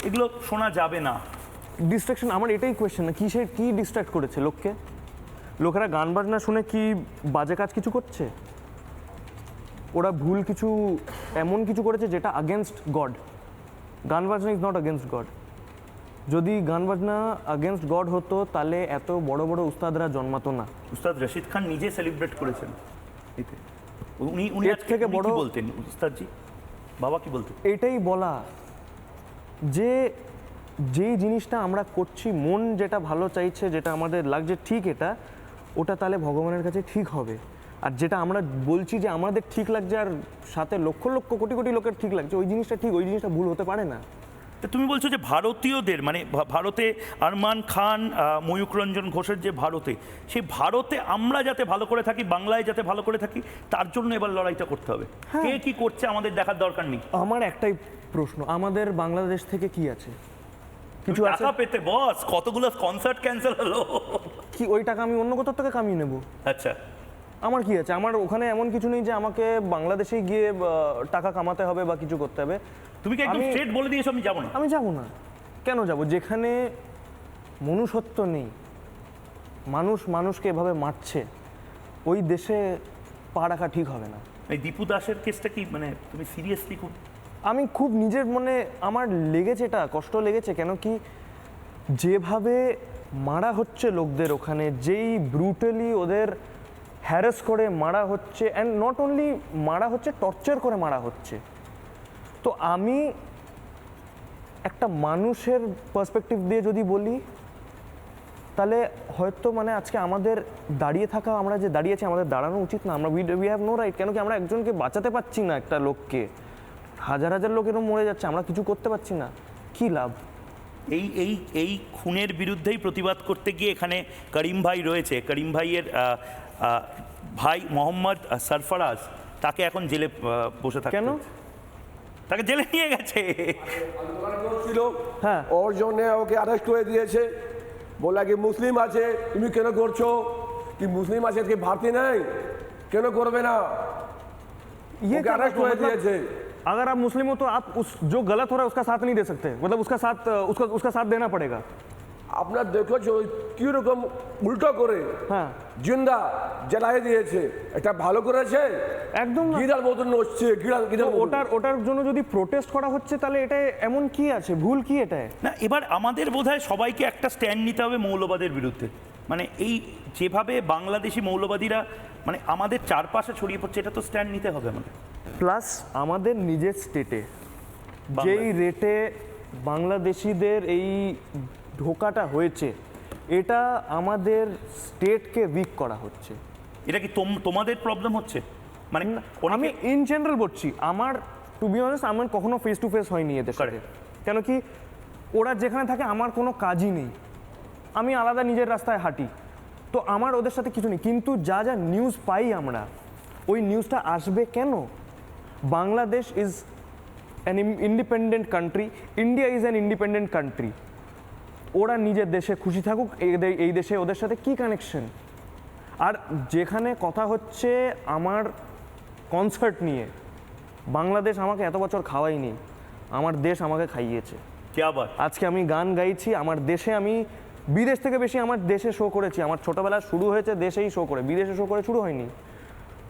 এগুলো শোনা যাবে না। ডিস্ট্রাকশন, আমার এটাই কোয়েশ্চেন না, কি ডিস্ট্র্যাক্ট করেছে লোককে? লোকেরা গান বাজনা শুনে কি বাজে কাজ কিছু করছে? ওরা ভুল কিছু, এমন কিছু করেছে যেটা আগেনস্ট গড। গান বাজনা ইজ নট আগেনস্ট গড। যদি গান বাজনা আগেনস্ট গড হতো তাহলে এত বড় বড় উস্তাদরা জন্মাতো না। উস্তাদ রশিদ খান নিজে সেলিব্রেট করেছেন এতে। উনি এর থেকে বড় বলতেন উস্তাদজি, বাবা কি বলতেন? এইটাই বলা যে যেই জিনিসটা আমরা করছি, মন যেটা ভালো চাইছে, যেটা আমাদের লাগছে ঠিক, ওটা তাহলে ভগবানের কাছে ঠিক হবে। আর যেটা আমরা বলছি যে আমাদের ঠিক লাগছে আর সাথে লক্ষ লক্ষ কোটি কোটি লোকের ঠিক লাগছে, ওই জিনিসটা ঠিক, ওই জিনিসটা ভুল হতে পারে না। তুমি বলছো যে ভারতীয়দের, মানে ভারতে আরমান খান, ময়ূক রঞ্জন ঘোষের যে ভারতে, সেই ভারতে আমরা যাতে ভালো করে থাকি, বাংলায় যাতে ভালো করে থাকি, তার জন্য এবার লড়াইটা করতে হবে। কে কি করছে আমাদের দেখার দরকার নেই। আমার একটাই প্রশ্ন, আমাদের বাংলাদেশ থেকে কি আছে? কিছু টাকা পেতে বস, কতগুলো কনসার্ট ক্যান্সেল হলো, কি ওই টাকা আমি অন্য কোথাও থেকে কামিয়ে নেব? আচ্ছা, আমার কি আছে? আমার ওখানে এমন কিছু নেই যে আমাকে বাংলাদেশে গিয়ে টাকা কামাতে হবে বা কিছু করতে হবে। তুমি কি একদম স্ট্রেট বলে দিয়েছো আমি যাব না? আমি যাব না। কেন যাব? যেখানে মনুষ্যত্ব নেই, মানুষ মানুষকে এভাবে মারছে, ওই দেশে পা রাখা ঠিক হবে না। এই দীপু দাসের কেসটা কি, মানে তুমি সিরিয়াসলি খুব? আমি খুব নিজের মনে আমার লেগেছে, এটা কষ্ট লেগেছে। কেন কি যেভাবে মারা হচ্ছে লোকদের ওখানে, যেই ব্রুটালি ওদের হ্যারাস করে মারা হচ্ছে, অ্যান্ড নট অনলি মারা হচ্ছে, টর্চার করে মারা হচ্ছে। তো আমি একটা মানুষের পার্সপেক্টিভ দিয়ে যদি বলি, তাহলে হয়তো মানে আজকে আমাদের দাঁড়িয়ে থাকা, আমরা যে দাঁড়িয়েছি, আমাদের দাঁড়ানো উচিত না। আমরা উই হ্যাভ নো রাইট। কেন কি আমরা একজনকে বাঁচাতে পারছি না, একটা লোককে, হাজার হাজার লোক এরকম মরে যাচ্ছে, আমরা কিছু করতে পারছি না, কি লাভ? এই খুনের বিরুদ্ধেই প্রতিবাদ করতে গিয়ে এখানে করিম ভাই রয়েছে। করিম ভাইয়ের ভাই মোহাম্মদ সরফরাজ, তাকে এখন জেলে বসে থাকে। কেন? তাকে জেলে নিয়ে গেছে। হ্যাঁ, ওর জন্য ওকে অ্যারেস্ট করে দিয়েছে। বললা কি মুসলিম আছে, তুমি কেন করছো? কি মুসলিম আছে কি ভারতীয় নাই? কেন করবে না? অ্যারেস্ট করে দিয়েছে। अगर आप मुस्लिम हो तो आप उस जो गलत हो रहा है उसका साथ नहीं दे सकते, मतलब उसका साथ देना पड़ेगा। আপনার দেখেছো কিরকম উল্টো করে হ্যাঁ, জিন্দা জ্বালাই দিয়েছে, এটা ভালো করেছে? একদম না। গিরার মতন নড়ছে, গিরার তো ওটার জন্য যদি প্রোটেস্ট করা হচ্ছে তাহলে এটা এমন কি আছে, ভুল কি এটা? না, এবার আমাদের বোধহয় সবাইকে একটা স্ট্যান্ড নিতে হবে মৌলবাদের বিরুদ্ধে। মানে এই যেভাবে বাংলাদেশি মৌলবাদীরা মানে আমাদের চারপাশে ছড়িয়ে পড়ছে, এটা তো স্ট্যান্ড নিতে হবে আমাদের। প্লাস আমাদের নিজের স্টেটে যেই রেটে বাংলাদেশিদের এই ঢোকাটা হয়েছে, এটা আমাদের স্টেটকে উইক করা হচ্ছে। এটা কি তোমাদের প্রবলেম হচ্ছে? মানে আমি ইন জেনারেল বলছি, আমার টু বি অনেস্ট আমার কখনো ফেস টু ফেস হয়নি এদের সাথে। কেন কি ওরা যেখানে থাকে আমার কোনো কাজই নেই, আমি আলাদা নিজের রাস্তায় হাঁটি, তো আমার ওদের সাথে কিছু নেই। কিন্তু যা যা নিউজ পাই আমরা, ওই নিউজটা আসবে কেন? Bangladesh is an independent country, India is an independent country. ওরা নিজের দেশে খুশি থাকুক, এই দেশে ওদের সাথে কি কানেকশন? আর যেখানে কথা হচ্ছে আমার কনসার্ট নিয়ে, বাংলাদেশ আমাকে এত বছর খাওয়াইনি, আমার দেশ আমাকে খাইয়েছে। আজকে আমি গান গাইছি আমার দেশে, আমি বিদেশ থেকে বেশি আমার দেশে শো করেছি। আমার ছোটবেলা শুরু হয়েছে দেশেই শো করে, বিদেশে শো করে শুরু হয়নি।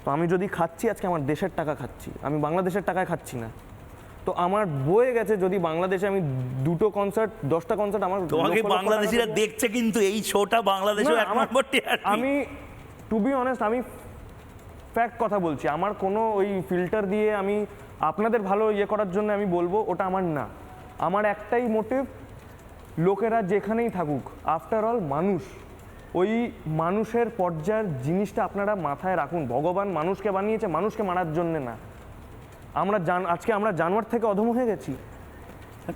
তো আমি যদি খাচ্ছি আজকে আমার দেশের টাকা খাচ্ছি, আমি বাংলাদেশের টাকায় খাচ্ছি না। তো আমার বয়ে গেছে যদি বাংলাদেশে আমি 2টো কনসার্ট 10টা কনসার্ট আমার তোমাকে বাংলাদেশিরা দেখছে, কিন্তু এই শোটা বাংলাদেশে এক নম্বর টিআরপি। আমি টু বি অনেস্ট আমি ফ্যাক্ট কথা বলছি, আমার কোনো ওই ফিল্টার দিয়ে আমি আপনাদের ভালো ইয়ে করার জন্য আমি বলবো ওটা আমার না। আমার একটাই মোটিভ, লোকেরা যেখানেই থাকুক আফটার অল মানুষ, ওই মানুষের পর্যায়ের জিনিসটা আপনারা মাথায় রাখুন। ভগবান মানুষকে বানিয়েছে মানুষকে মারার জন্যে না। আজকে আমরা জানোয়ার থেকে অধম হয়ে গেছি।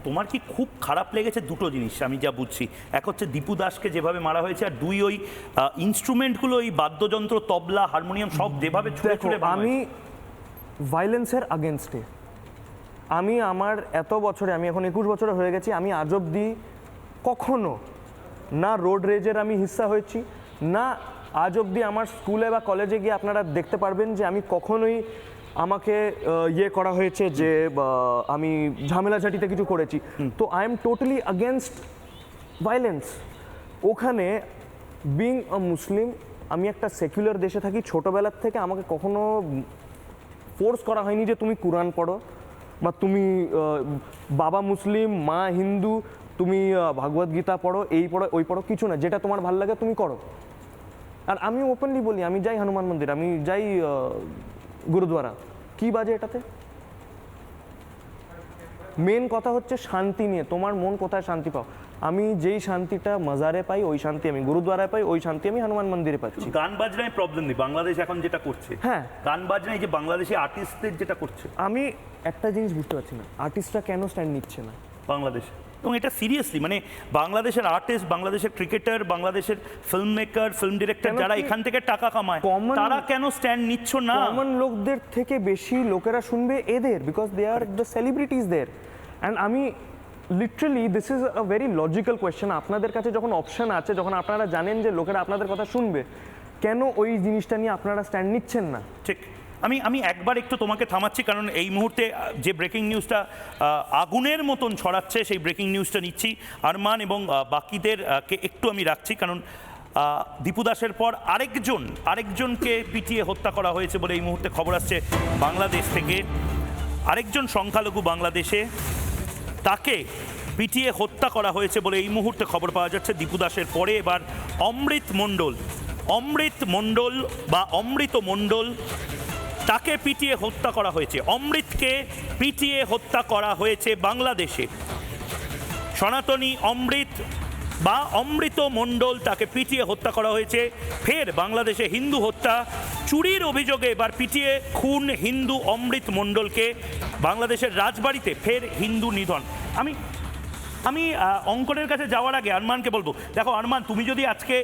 তোমার কি খুব খারাপ লেগেছে দুটো জিনিস আমি যা বুঝছি, এক হচ্ছে দীপু দাসকে যেভাবে মারা হয়েছে, আর দুই ওই ইনস্ট্রুমেন্টগুলো, ওই বাদ্যযন্ত্র, তবলা, হারমোনিয়াম সব যেভাবে ছুঁড়ে ছুঁড়ে। আমি ভায়োলেন্সের আগেনস্টে, আমি আমার এত বছরে, আমি এখন 21 বছরে হয়ে গেছি, আমি আজ অবধি কখনো না রোড রেজের আমি হিস্সা হয়েছি, না আজ অবধি আমার স্কুলে বা কলেজে গিয়ে আপনারা দেখতে পারবেন যে আমি কখনোই আমাকে ইয়ে করা হয়েছে যে আমি ঝামেলাঝাটিতে কিছু করেছি। তো I am totally against violence. ওখানে বিং আ মুসলিম, আমি একটা সেকুলার দেশে থাকি, ছোটোবেলার থেকে আমাকে কখনো ফোর্স করা হয়নি যে তুমি কোরআন পড়ো বা তুমি বাবা মুসলিম মা হিন্দু তুমি ভাগবত গীতা পড়ো, এই পড়ো ওই পড়ো, কিছু না, যেটা তোমার ভালো লাগে তুমি করো। আর আমি ওপেনলি বলি, আমি যাই হনুমান মন্দির, আমি যাই গুরুদ্বারা, কি বাজে এটাতে? মেন কথা হচ্ছে শান্তি নিয়ে, তোমার মন কোথায় শান্তি পাও। আমি যেই শান্তিটা মাজারে পাই, ওই শান্তি আমি গুরুদ্বারায় পাই, ওই শান্তি আমি হনুমান মন্দিরে পাচ্ছি। গান বাজনায় প্রবলেম নেই, বাংলাদেশ এখন যেটা করছে, হ্যাঁ গান বাজনায় যে বাংলাদেশি আর্টিস্টদের যেটা করছে, আমি একটা জিনিস বুঝতে পারছি না, আর্টিস্টরা কেন স্ট্যান্ড নিচ্ছে না বাংলাদেশে। এবং এটা সিরিয়াসলি, মানে বাংলাদেশের আর্টিস্ট, বাংলাদেশের ক্রিকেটার, বাংলাদেশের ফিল্ম মেকার, ফিল্ম ডিরেক্টর যারা এখান থেকে টাকা কামায়, তারা কেন স্ট্যান্ড নিচ্ছ না? কমন লোকদের থেকে বেশি লোকেরা শুনবে এদের, because they are the celebrities there. And আমি literally, this is a very logical question, আপনাদের কাছে যখন অপশন আছে, যখন আপনারা জানেন যে লোকেরা আপনাদের কথা শুনবে, কেন ওই জিনিসটা নিয়ে আপনারা স্ট্যান্ড নিচ্ছেন না? ঠিক। আমি একবার একটু তোমাকে থামাচ্ছি, কারণ এই মুহূর্তে যে ব্রেকিং নিউজটা আগুনের মতন ছড়াচ্ছে, সেই ব্রেকিং নিউজটা নিচ্ছি। আরমান এবং বাকিদেরকে একটু আমি রাখছি, কারণ দীপু দাসের পর আরেকজনকে পিটিয়ে হত্যা করা হয়েছে বলে এই মুহূর্তে খবর আসছে বাংলাদেশ থেকে। আরেকজন সংখ্যালঘু বাংলাদেশে, তাকে পিটিয়ে হত্যা করা হয়েছে বলে এই মুহূর্তে খবর পাওয়া যাচ্ছে। দীপু দাসের পরে এবার অমৃত মণ্ডল বা অমৃত মণ্ডল, তাকে পিটিয়ে হত্যা করা হয়েছে। অমৃতকে পিটিয়ে হত্যা করা হয়েছে বাংলাদেশে। সনাতনী অমৃত বা অমৃত মণ্ডল, তাকে পিটিয়ে হত্যা করা হয়েছে। ফের বাংলাদেশে হিন্দু হত্যা, চুরির অভিযোগে এবার পিটিয়ে খুন হিন্দু অমৃত মণ্ডলকে। বাংলাদেশের রাজবাড়িতে ফের হিন্দু নিধন। আমি অঙ্কনের কাছে যাওয়ার আগে আরমানকে বলবো, দেখো আরমান, তুমি যদি আজকে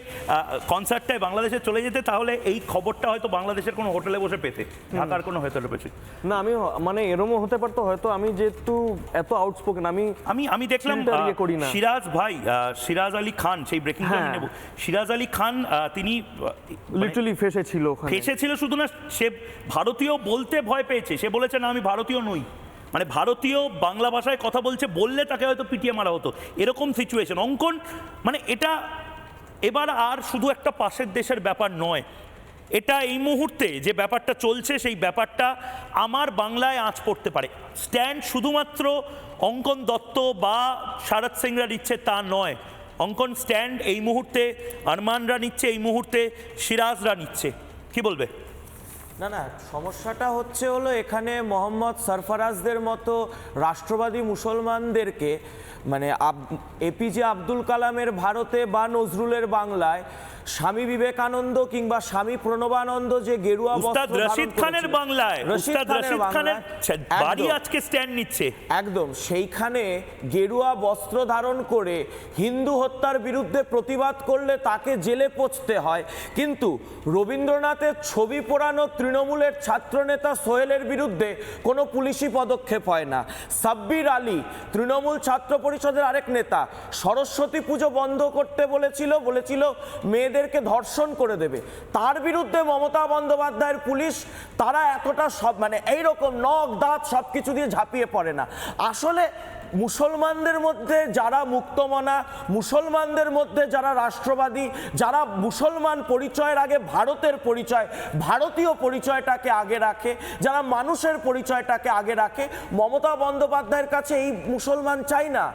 কনসার্টটায় বাংলাদেশে চলে যেতে, তাহলে এই খবরটা হয়তো বাংলাদেশের কোনো হোটেলে বসে পেতে, ঢাকার কোনো হোটেলে পেতে না। আমি মানে এরমও হতে পারতো, হয়তো আমি যেহেতু এত আউটস্পোকেন, আমি দেখলাম সিরাজ ভাই, সিরাজ আলী খান, সেই ব্রেকিং নিউজ নেব। সিরাজ আলী খান তিনি লিটারালি ফেসেছিল। শুধু না, সে ভারতীয় বলতে ভয় পেয়েছে, সে বলেছে না আমি ভারতীয় নই। মানে ভারতীয় বাংলা ভাষায় কথা বললে তাকে হয়তো পিটিয়ে মারা হতো, এরকম সিচুয়েশন। অঙ্কন মানে এটা এবার আর শুধু একটা পাশের দেশের ব্যাপার নয়, এটা এই মুহূর্তে যে ব্যাপারটা চলছে সেই ব্যাপারটা আমার বাংলায় আঁচ পড়তে পারে। স্ট্যান্ড শুধুমাত্র অঙ্কন দত্ত বা শারদ সিংরা নিচ্ছে তা নয়, অঙ্কন স্ট্যান্ড এই মুহূর্তে আরমানরা নিচ্ছে, এই মুহূর্তে সিরাজরা নিচ্ছে। কি বলবে? না না, সমস্যাটা হলো এখানে মোহাম্মদ সরফরাজদের মতো রাষ্ট্রবাদী মুসলমানদেরকে, মানে এপিজে আব্দুল কালামের ভারতে বা নজরুলের বাংলায়, স্বামী বিবেকানন্দ কিংবা স্বামী প্রণবানন্দ যে গেরুয়া উস্তাদ রশিদ খানের বাংলায়, উস্তাদ রশিদ খানের বাড়ি আজকে স্ট্যান্ড নিচ্ছে, একদম সেইখানে গেরুয়া বস্ত্র ধারণ করে হিন্দু হত্যার বিরুদ্ধে প্রতিবাদ করলে তাকে জেলে পচতে হয়, কিন্তু রবীন্দ্রনাথের ছবি পোড়ানো তৃণমূলের ছাত্রনেতা সোহেলের বিরুদ্ধে কোনো পুলিশি পদক্ষেপ হয় না। সাব্বির আলী তৃণমূল ছাত্র পরিষদের আরেক নেতা সরস্বতী পুজো বন্ধ করতে বলেছিল মেয়েদেরকে ধর্ষণ করে দেবে, তার বিরুদ্ধে মমতা বন্দ্যোপাধ্যায়ের পুলিশ তারা এতটা সব মানে এইরকম নখ দাঁত সব কিছু দিয়ে ঝাঁপিয়ে পড়ে না। আসলে মুসলমানদের মধ্যে যারা মুক্তমনা, মুসলমানদের মধ্যে যারা রাষ্ট্রবাদী, যারা মুসলমান পরিচয়ের আগে ভারতের পরিচয়, ভারতীয় পরিচয়টাকে আগে রাখে, যারা মানুষের পরিচয়টাকে আগে রাখে, মমতা বন্দ্যোপাধ্যায়ের কাছে এই মুসলমান চাই না।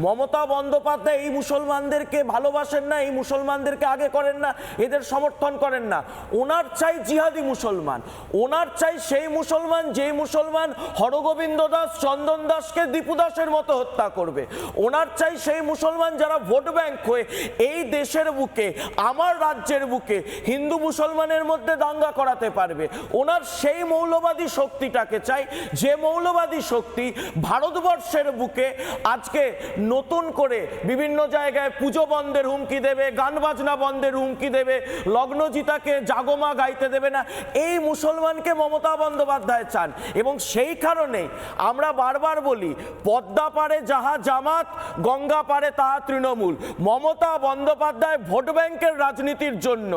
মমতা বন্দ্যোপাধ্যায় এই মুসলমানদেরকে ভালোবাসেন না, এই মুসলমানদেরকে আগে করেন না, এদের সমর্থন করেন না। ওনার চাই জিহাদি মুসলমান, ওনার চাই সেই মুসলমান যেই মুসলমান হরগোবিন্দ দাস, চন্দন দাসকে দীপু দাসের মতো হত্যা করবে। ওনার চাই সেই মুসলমান যারা ভোট ব্যাংক হয়ে এই দেশের বুকে, আমার রাজ্যের বুকে হিন্দু মুসলমানের মধ্যে দাঙ্গা করাতে পারবে। ওনার সেই মৌলবাদী শক্তিটাকে চাই, যে মৌলবাদী শক্তি ভারতবর্ষের বুকে আজকে নতুন করে বিভিন্ন জায়গায় পুজো বন্ধের হুমকি দেবে, গান বাজনা বন্ধের হুমকি দেবে, লগ্নজিতাকে জাগমা গাইতে দেবে না। এই মুসলমানকে মমতা বন্দ্যোপাধ্যায় চান, এবং সেই কারণে আমরা বারবার বলি, পদ্মা পারে যাহা জামাত, গঙ্গা পারে তাহা তৃণমূল। মমতা বন্দ্যোপাধ্যায় ভোট ব্যাংকের রাজনীতির জন্য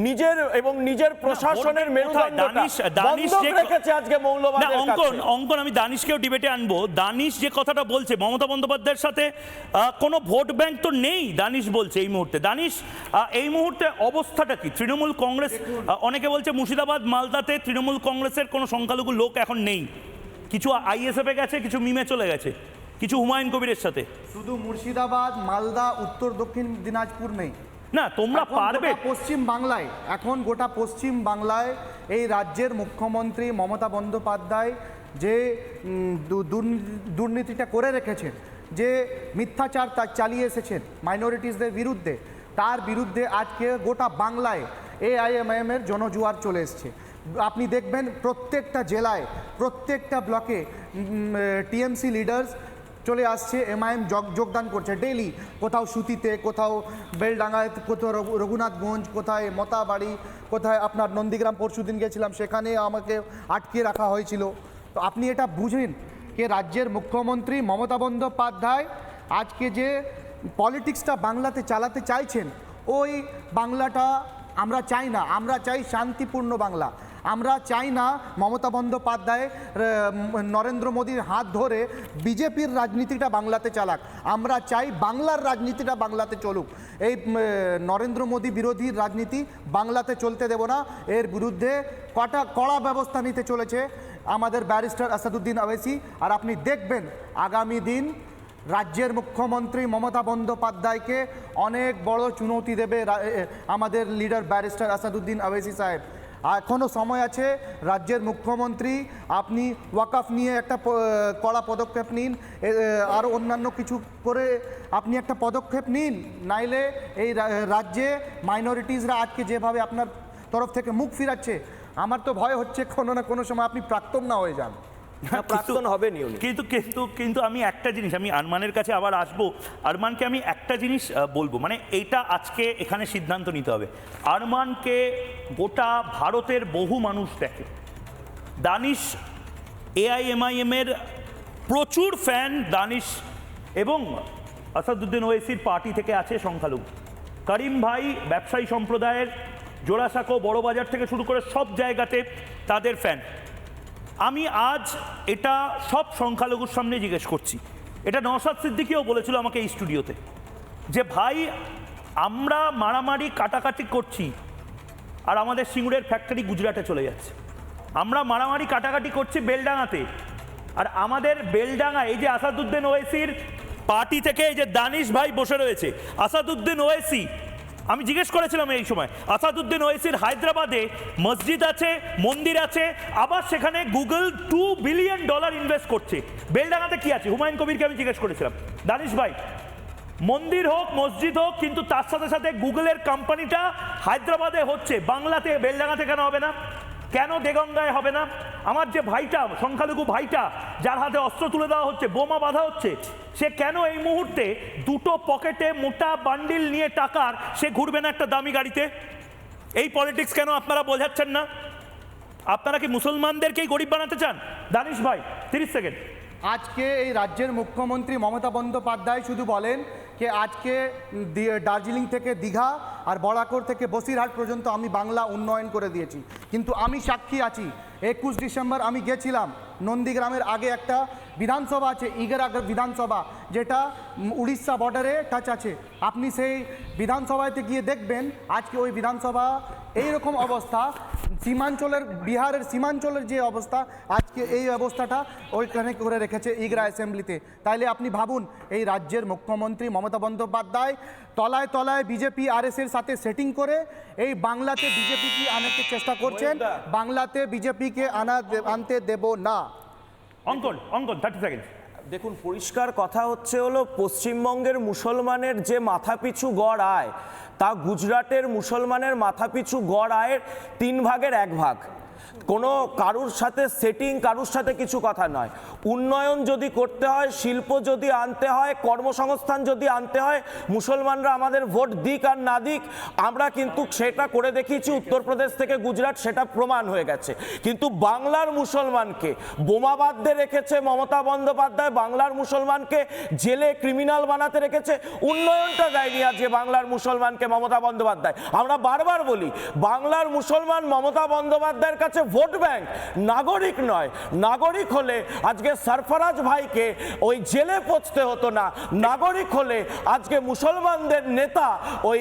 নিজের এবং নিজের প্রশাসনের মেরুদণ্ডটা বন্ধ রেখেছে আজকে মৌলবাদের কাছে। অঙ্কন আমি দানিশকেও ডিবেটে আনবো। দানিশ যে কথাটা বলছে মমতা বন্দ্যোপাধ্যায়ের সাথে কোনো ভোট ব্যাংক তো নেই, দানিশ বলছে এই মুহূর্তে। দানিশ, এই মুহূর্তে অবস্থাটা কি? তৃণমূল কংগ্রেস, অনেকে বলছে মুর্শিদাবাদ মালদাতে তৃণমূল কংগ্রেসের কোনো সংখ্যালঘু লোক এখন নেই, কিছু আইএসএফে গেছে, কিছু মিমে চলে গেছে, কিছু হুমায়ুন কবিরের সাথে। শুধু মুর্শিদাবাদ, মালদা, উত্তর দক্ষিণ দিনাজপুর নেই না, তোমরা পারবে। পশ্চিম বাংলায়, এখন গোটা পশ্চিম বাংলায় এই রাজ্যের মুখ্যমন্ত্রী মমতা বন্দ্যোপাধ্যায় যে দুর্নীতিটা করে রেখেছেন, যে মিথ্যাচার তা চালিয়ে এসেছেন মাইনরিটিসদের বিরুদ্ধে, তার বিরুদ্ধে আজকে গোটা বাংলায় এআইএমআইএমের জনজোয়ার চলে এসছে। আপনি দেখবেন প্রত্যেকটা জেলায়, প্রত্যেকটা ব্লকে টিএমসি লিডার্স চলে আসছে, এমআইএম যোগদান করছে ডেইলি, কোথাও সুতিতে, কোথাও বেলডাঙ্গায়, কোথাও রঘুনাথগঞ্জ, কোথায় মতাবাড়ি, কোথায় আপনার নন্দীগ্রাম। পরশুদিন গেছিলাম, সেখানে আমাকে আটকে রাখা হয়েছিল। তো আপনি এটা বুঝেন যে রাজ্যের মুখ্যমন্ত্রী মমতা বন্দ্যোপাধ্যায় আজকে যে পলিটিক্সটা বাংলাতে চালাতে চাইছেন, ওই বাংলাটা আমরা চাই না। আমরা চাই শান্তিপূর্ণ বাংলা। আমরা চাই না মমতা বন্দ্যোপাধ্যায় নরেন্দ্র মোদীর হাত ধরে বিজেপির রাজনীতিটা বাংলাতে চালাক। আমরা চাই বাংলার রাজনীতিটা বাংলাতে চলুক। এই নরেন্দ্র মোদী বিরোধী রাজনীতি বাংলাতে চলতে দেব না। এর বিরুদ্ধে কড়া ব্যবস্থা নিতে চলেছে আমাদের ব্যারিস্টার আসাদুদ্দিন ওয়াইসি। আর আপনি দেখবেন আগামী দিন রাজ্যের মুখ্যমন্ত্রী মমতা বন্দ্যোপাধ্যায়কে অনেক বড় চুনৌতি দেবে আমাদের লিডার ব্যারিস্টার আসাদুদ্দিন ওয়াইসি সাহেব। এখনও সময় আছে, রাজ্যের মুখ্যমন্ত্রী আপনি ওয়াকফ নিয়ে একটা কড়া পদক্ষেপ নিন, আরও অন্যান্য কিছু করে আপনি একটা পদক্ষেপ নিন, নাইলে এই রাজ্যে মাইনরিটিসরা আজকে যেভাবে আপনার তরফ থেকে মুখ ফিরাচ্ছে, আমার তো ভয় হচ্ছে কোনো না কোনো সময় আপনি প্রাক্তন না হয়ে যান। প্রাক্তন হবে নি। কিন্তু আমি একটা জিনিস, আমি আরমানের কাছে আবার আসবো। আরমানকে আমি একটা জিনিস বলবো, মানে এইটা আজকে এখানে সিদ্ধান্ত নিতে হবে। আরমানকে গোটা ভারতের বহু মানুষ দেখে। দানিশ এআইএমআইএমের প্রচুর ফ্যান দানিশ এবং আসাদুদ্দিন ওয়াইসির পার্টি থেকে আছে সংখ্যালঘু। করিম ভাই ব্যবসায়ী সম্প্রদায়ের, জোড়াসাঁকো, বড়বাজার থেকে শুরু করে সব জায়গাতে তাদের ফ্যান। আমি আজ এটা সব সংখ্যালঘুর সামনে জিজ্ঞেস করছি, এটা নওশাদ সিদ্দিকীও বলেছিল আমাকে এই স্টুডিওতে, যে ভাই আমরা মারামারি কাটাকাটি করছি আর আমাদের সিঙ্গুরের ফ্যাক্টরি গুজরাটে চলে যাচ্ছে, আমরা মারামারি কাটাকাটি করছি বেলডাঙাতে, আর আমাদের বেলডাঙা এই যে আসাদুদ্দিন ওয়েসির পার্টি থেকে এই যে দানিশ ভাই বসে রয়েছে, আসাদুদ্দিন ওয়েসি, আমি জিজ্ঞেস করেছিলাম এই সময়, আসাদুদ্দিন ওয়েসির হায়দ্রাবাদে মসজিদ আছে, মন্দির আছে, আবার সেখানে গুগল $2 বিলিয়ন ইনভেস্ট করছে। বেলডাঙাতে কি আছে? হুমায়ুন কবিরকে আমি জিজ্ঞেস করেছিলাম, দানিশ ভাই মন্দির হোক মসজিদ হোক, কিন্তু তার সাথে সাথে গুগলের কোম্পানিটা হায়দ্রাবাদে হচ্ছে, বাংলাতে বেলডাঙাতে কেন হবে না? কেন দেগঙ্গায় হবে না? আমার যে ভাইটা, সংখ্যালঘু ভাইটা, যার হাতে অস্ত্র তুলে দেওয়া হচ্ছে, বোমা বাঁধা হচ্ছে, সে কেন এই মুহূর্তে দুটো পকেটে মোটা বান্ডিল নিয়ে টাকার সে ঘুরবে না একটা দামি গাড়িতে? এই পলিটিক্স কেন আপনারা বোঝাচ্ছেন না? আপনারা কি মুসলমানদেরকেই গরিব বানাতে চান? দানিশ ভাই 30 সেকেন্ড। আজকে এই রাজ্যের মুখ্যমন্ত্রী মমতা বন্দ্যোপাধ্যায় শুধু বলেন যে আজকে দার্জিলিং থেকে দীঘা আর বরাকর থেকে বসিরহাট পর্যন্ত আমি বাংলা উন্নয়ন করে দিয়েছি, কিন্তু আমি সাক্ষী আছি 21 ডিসেম্বর আমি গেছিলাম নন্দীগ্রামের আগে একটা বিধানসভা আছে, ইগেরা বিধানসভা, যেটা উড়িষ্যা বর্ডারে টাচ আছে। আপনি সেই বিধানসভাতে গিয়ে দেখবেন আজকে ওই বিধানসভা এইরকম অবস্থা, সীমাঞ্চলের বিহারের সীমাঞ্চলের যে অবস্থা, আজকে এই অবস্থাটা ওইখানে করে রেখেছে ইগরা অ্যাসেম্বলিতে। তাইলে আপনি ভাবুন এই রাজ্যের মুখ্যমন্ত্রী মমতা বন্দ্যোপাধ্যায় তলায় তলায় বিজেপি আরএসের সাথে সেটিং করে এই বাংলাতে বিজেপিকে আনাতে চেষ্টা করছেন। বাংলাতে বিজেপিকে আনতে দেব না। অঙ্কন 30 সেকেন্ড। দেখুন, পরিষ্কার কথা হচ্ছে হলো পশ্চিমবঙ্গের মুসলমানের যে মাথাপিছু গড় আয়, তা গুজরাটের মুসলমানের মাথাপিছু গড় আয়ের 3 ভাগের 1 ভাগ। কোনো কারুর সাথে সেটিং, কারুর সাথে কিছু কথা নয়। উন্নয়ন যদি করতে হয়, শিল্প যদি আনতে হয়, কর্মসংস্থান যদি আনতে হয়, মুসলমানরা আমাদের ভোট দিক আর না দিক, আমরা কিন্তু সেটা করে দেখিয়েছি। উত্তরপ্রদেশ থেকে গুজরাট সেটা প্রমাণ হয়ে গেছে। কিন্তু বাংলার মুসলমানকে বোমাবাদে রেখেছে মমতা বন্দ্যোপাধ্যায়, বাংলার মুসলমানকে জেলে ক্রিমিনাল বানাতে রেখেছে, উন্নয়নটা দেয়নি আজকে বাংলার মুসলমানকে মমতা বন্দ্যোপাধ্যায়। আমরা বারবার বলি, বাংলার মুসলমান মমতা বন্দ্যোপাধ্যায়ের কাছে ভোট ব্যাংক, নাগরিক নয়। নাগরিক হলে আজকে সরফরাজ ভাইকে ওই জেলে পচতে হতো না। নাগরিক হলে আজকে মুসলমানদের নেতা ওই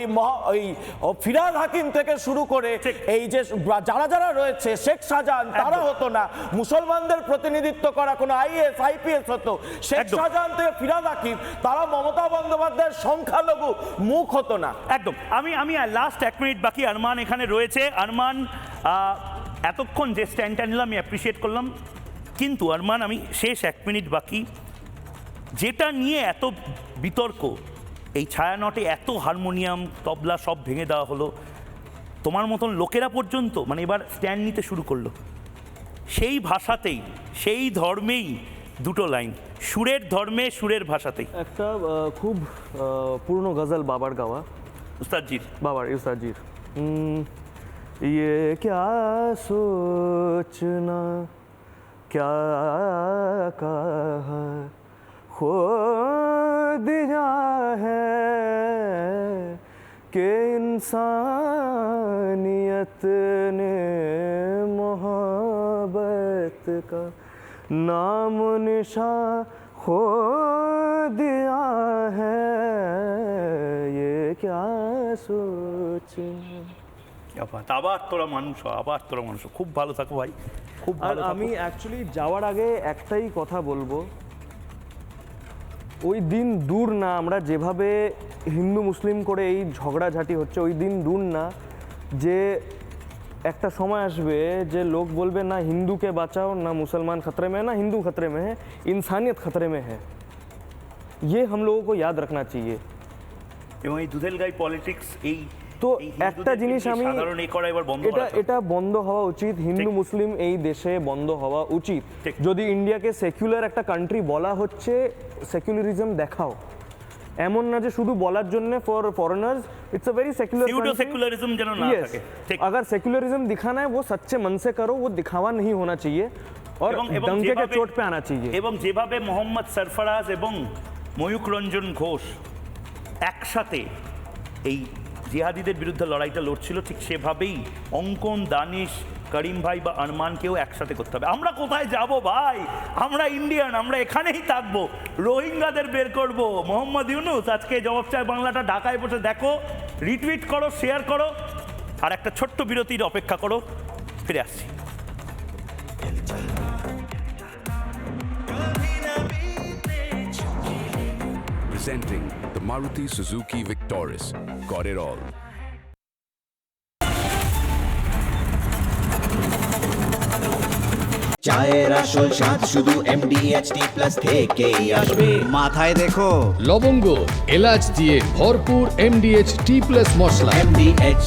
ফিরাদ হাকিম থেকে শুরু করে এই যে যারা যারা রয়েছে, শেখ শাহজাহান, তারা হতো না। মুসলমানদের প্রতিনিধিত্ব করা কোনো আইএস আইপিএস হতো। শেখ শাহজাহান থেকে ফিরাদ হাকিম, তারা মমতা বন্দ্যোপাধ্যায়ের সংখ্যালঘু মুখ হতো না। একদম। আমি লাস্ট 1 মিনিট বাকি, আরমান এখানে রয়েছে। আরমান, এতক্ষণ যে স্ট্যান্ডটা নিলাম আমি অ্যাপ্রিসিয়েট করলাম, কিন্তু আরমান আমি শেষ 1 মিনিট বাকি, যেটা নিয়ে এত বিতর্ক, এই ছায়ানটে এত হারমোনিয়াম তবলা সব ভেঙে দেওয়া হলো, তোমার মতন লোকেরা পর্যন্ত মানে এবার স্ট্যান্ড নিতে শুরু করলো সেই ভাষাতেই, সেই ধর্মেই, দুটো লাইন, সুরের ধর্মে সুরের ভাষাতেই। একটা খুব পুরনো গজল বাবার গাওয়া, উস্তাদজির, বাবার উস্তাদজির। ये क्या सोचना क्या कहा खो दिया है कि इंसानियत ने मोहब्बत का नाम निशा खो दिया है, ये क्या सोचना। আবার তোরা মানুষ, আবার তোরা মানুষ। খুব ভালো থাকো ভাই, খুব ভালো। আমি অ্যাকচুয়ালি যাওয়ার আগে একটাই কথা বলবো, ওই দিন দূর না, আমরা যেভাবে হিন্দু মুসলিম করে এই ঝগড়াঝাটি হচ্ছে, ওই দিন দূর না যে একটা সময় আসবে যে লোক বলবে না হিন্দুকে বাঁচাও, না মুসলমান खतरे में है, ना हिंदू खतरे में है, इंसानियत खतरे में है। ये हम लोगों को याद रखना चाहिए। এবং এই দুধেল গাই পলিটিক্স, এই তো একটা জিনিস আমি এটা বন্ধ হওয়া উচিত, হিন্দু মুসলিম এই দেশে বন্ধ হওয়া উচিত। যদি ইন্ডিয়াকে সেকুলার একটা কান্ট্রি বলা হচ্ছে, সেকুলারিজম দেখাও। এমন না যে শুধু বলার জন্য for foreigners it's a very secular secularism যেন না থাকে। अगर सेकुलरिज्म दिखाना है वो सच्चे मन से करो, वो दिखावा नहीं होना चाहिए और डंके के चोट पे आना चाहिए। এবং যেভাবে মোহাম্মদ সরফরাজ এবং ময়ূক রঞ্জন ঘোষ একসাথে এই জিহাদিদের বিরুদ্ধে লড়াইটা লড়ছিল, ঠিক সেভাবেই অঙ্কন, দানিশ, করিম ভাই বা আরমানকেও একসাথে করতে হবে। আমরা কোথায় যাব ভাই? আমরা ইন্ডিয়ান, আমরা এখানেই থাকবো। রোহিঙ্গাদের বের করব। মোহাম্মদ ইউনুস আজকে জবাব চায় বাংলাটা ঢাকায় বসে দেখো, রিটুইট করো, শেয়ার করো, আর একটা ছোট্ট বিরতির অপেক্ষা করো, ফিরে আসছি। Presenting the Maruti Suzuki Victoris. Got it all. চায়ের আসল স্বাদ শুধু MDHT+ থেকেই আসবে। মাথায় দেখো লবঙ্গ এলাচ দিয়ে ভরপুর MDH T+ মশলা। MDH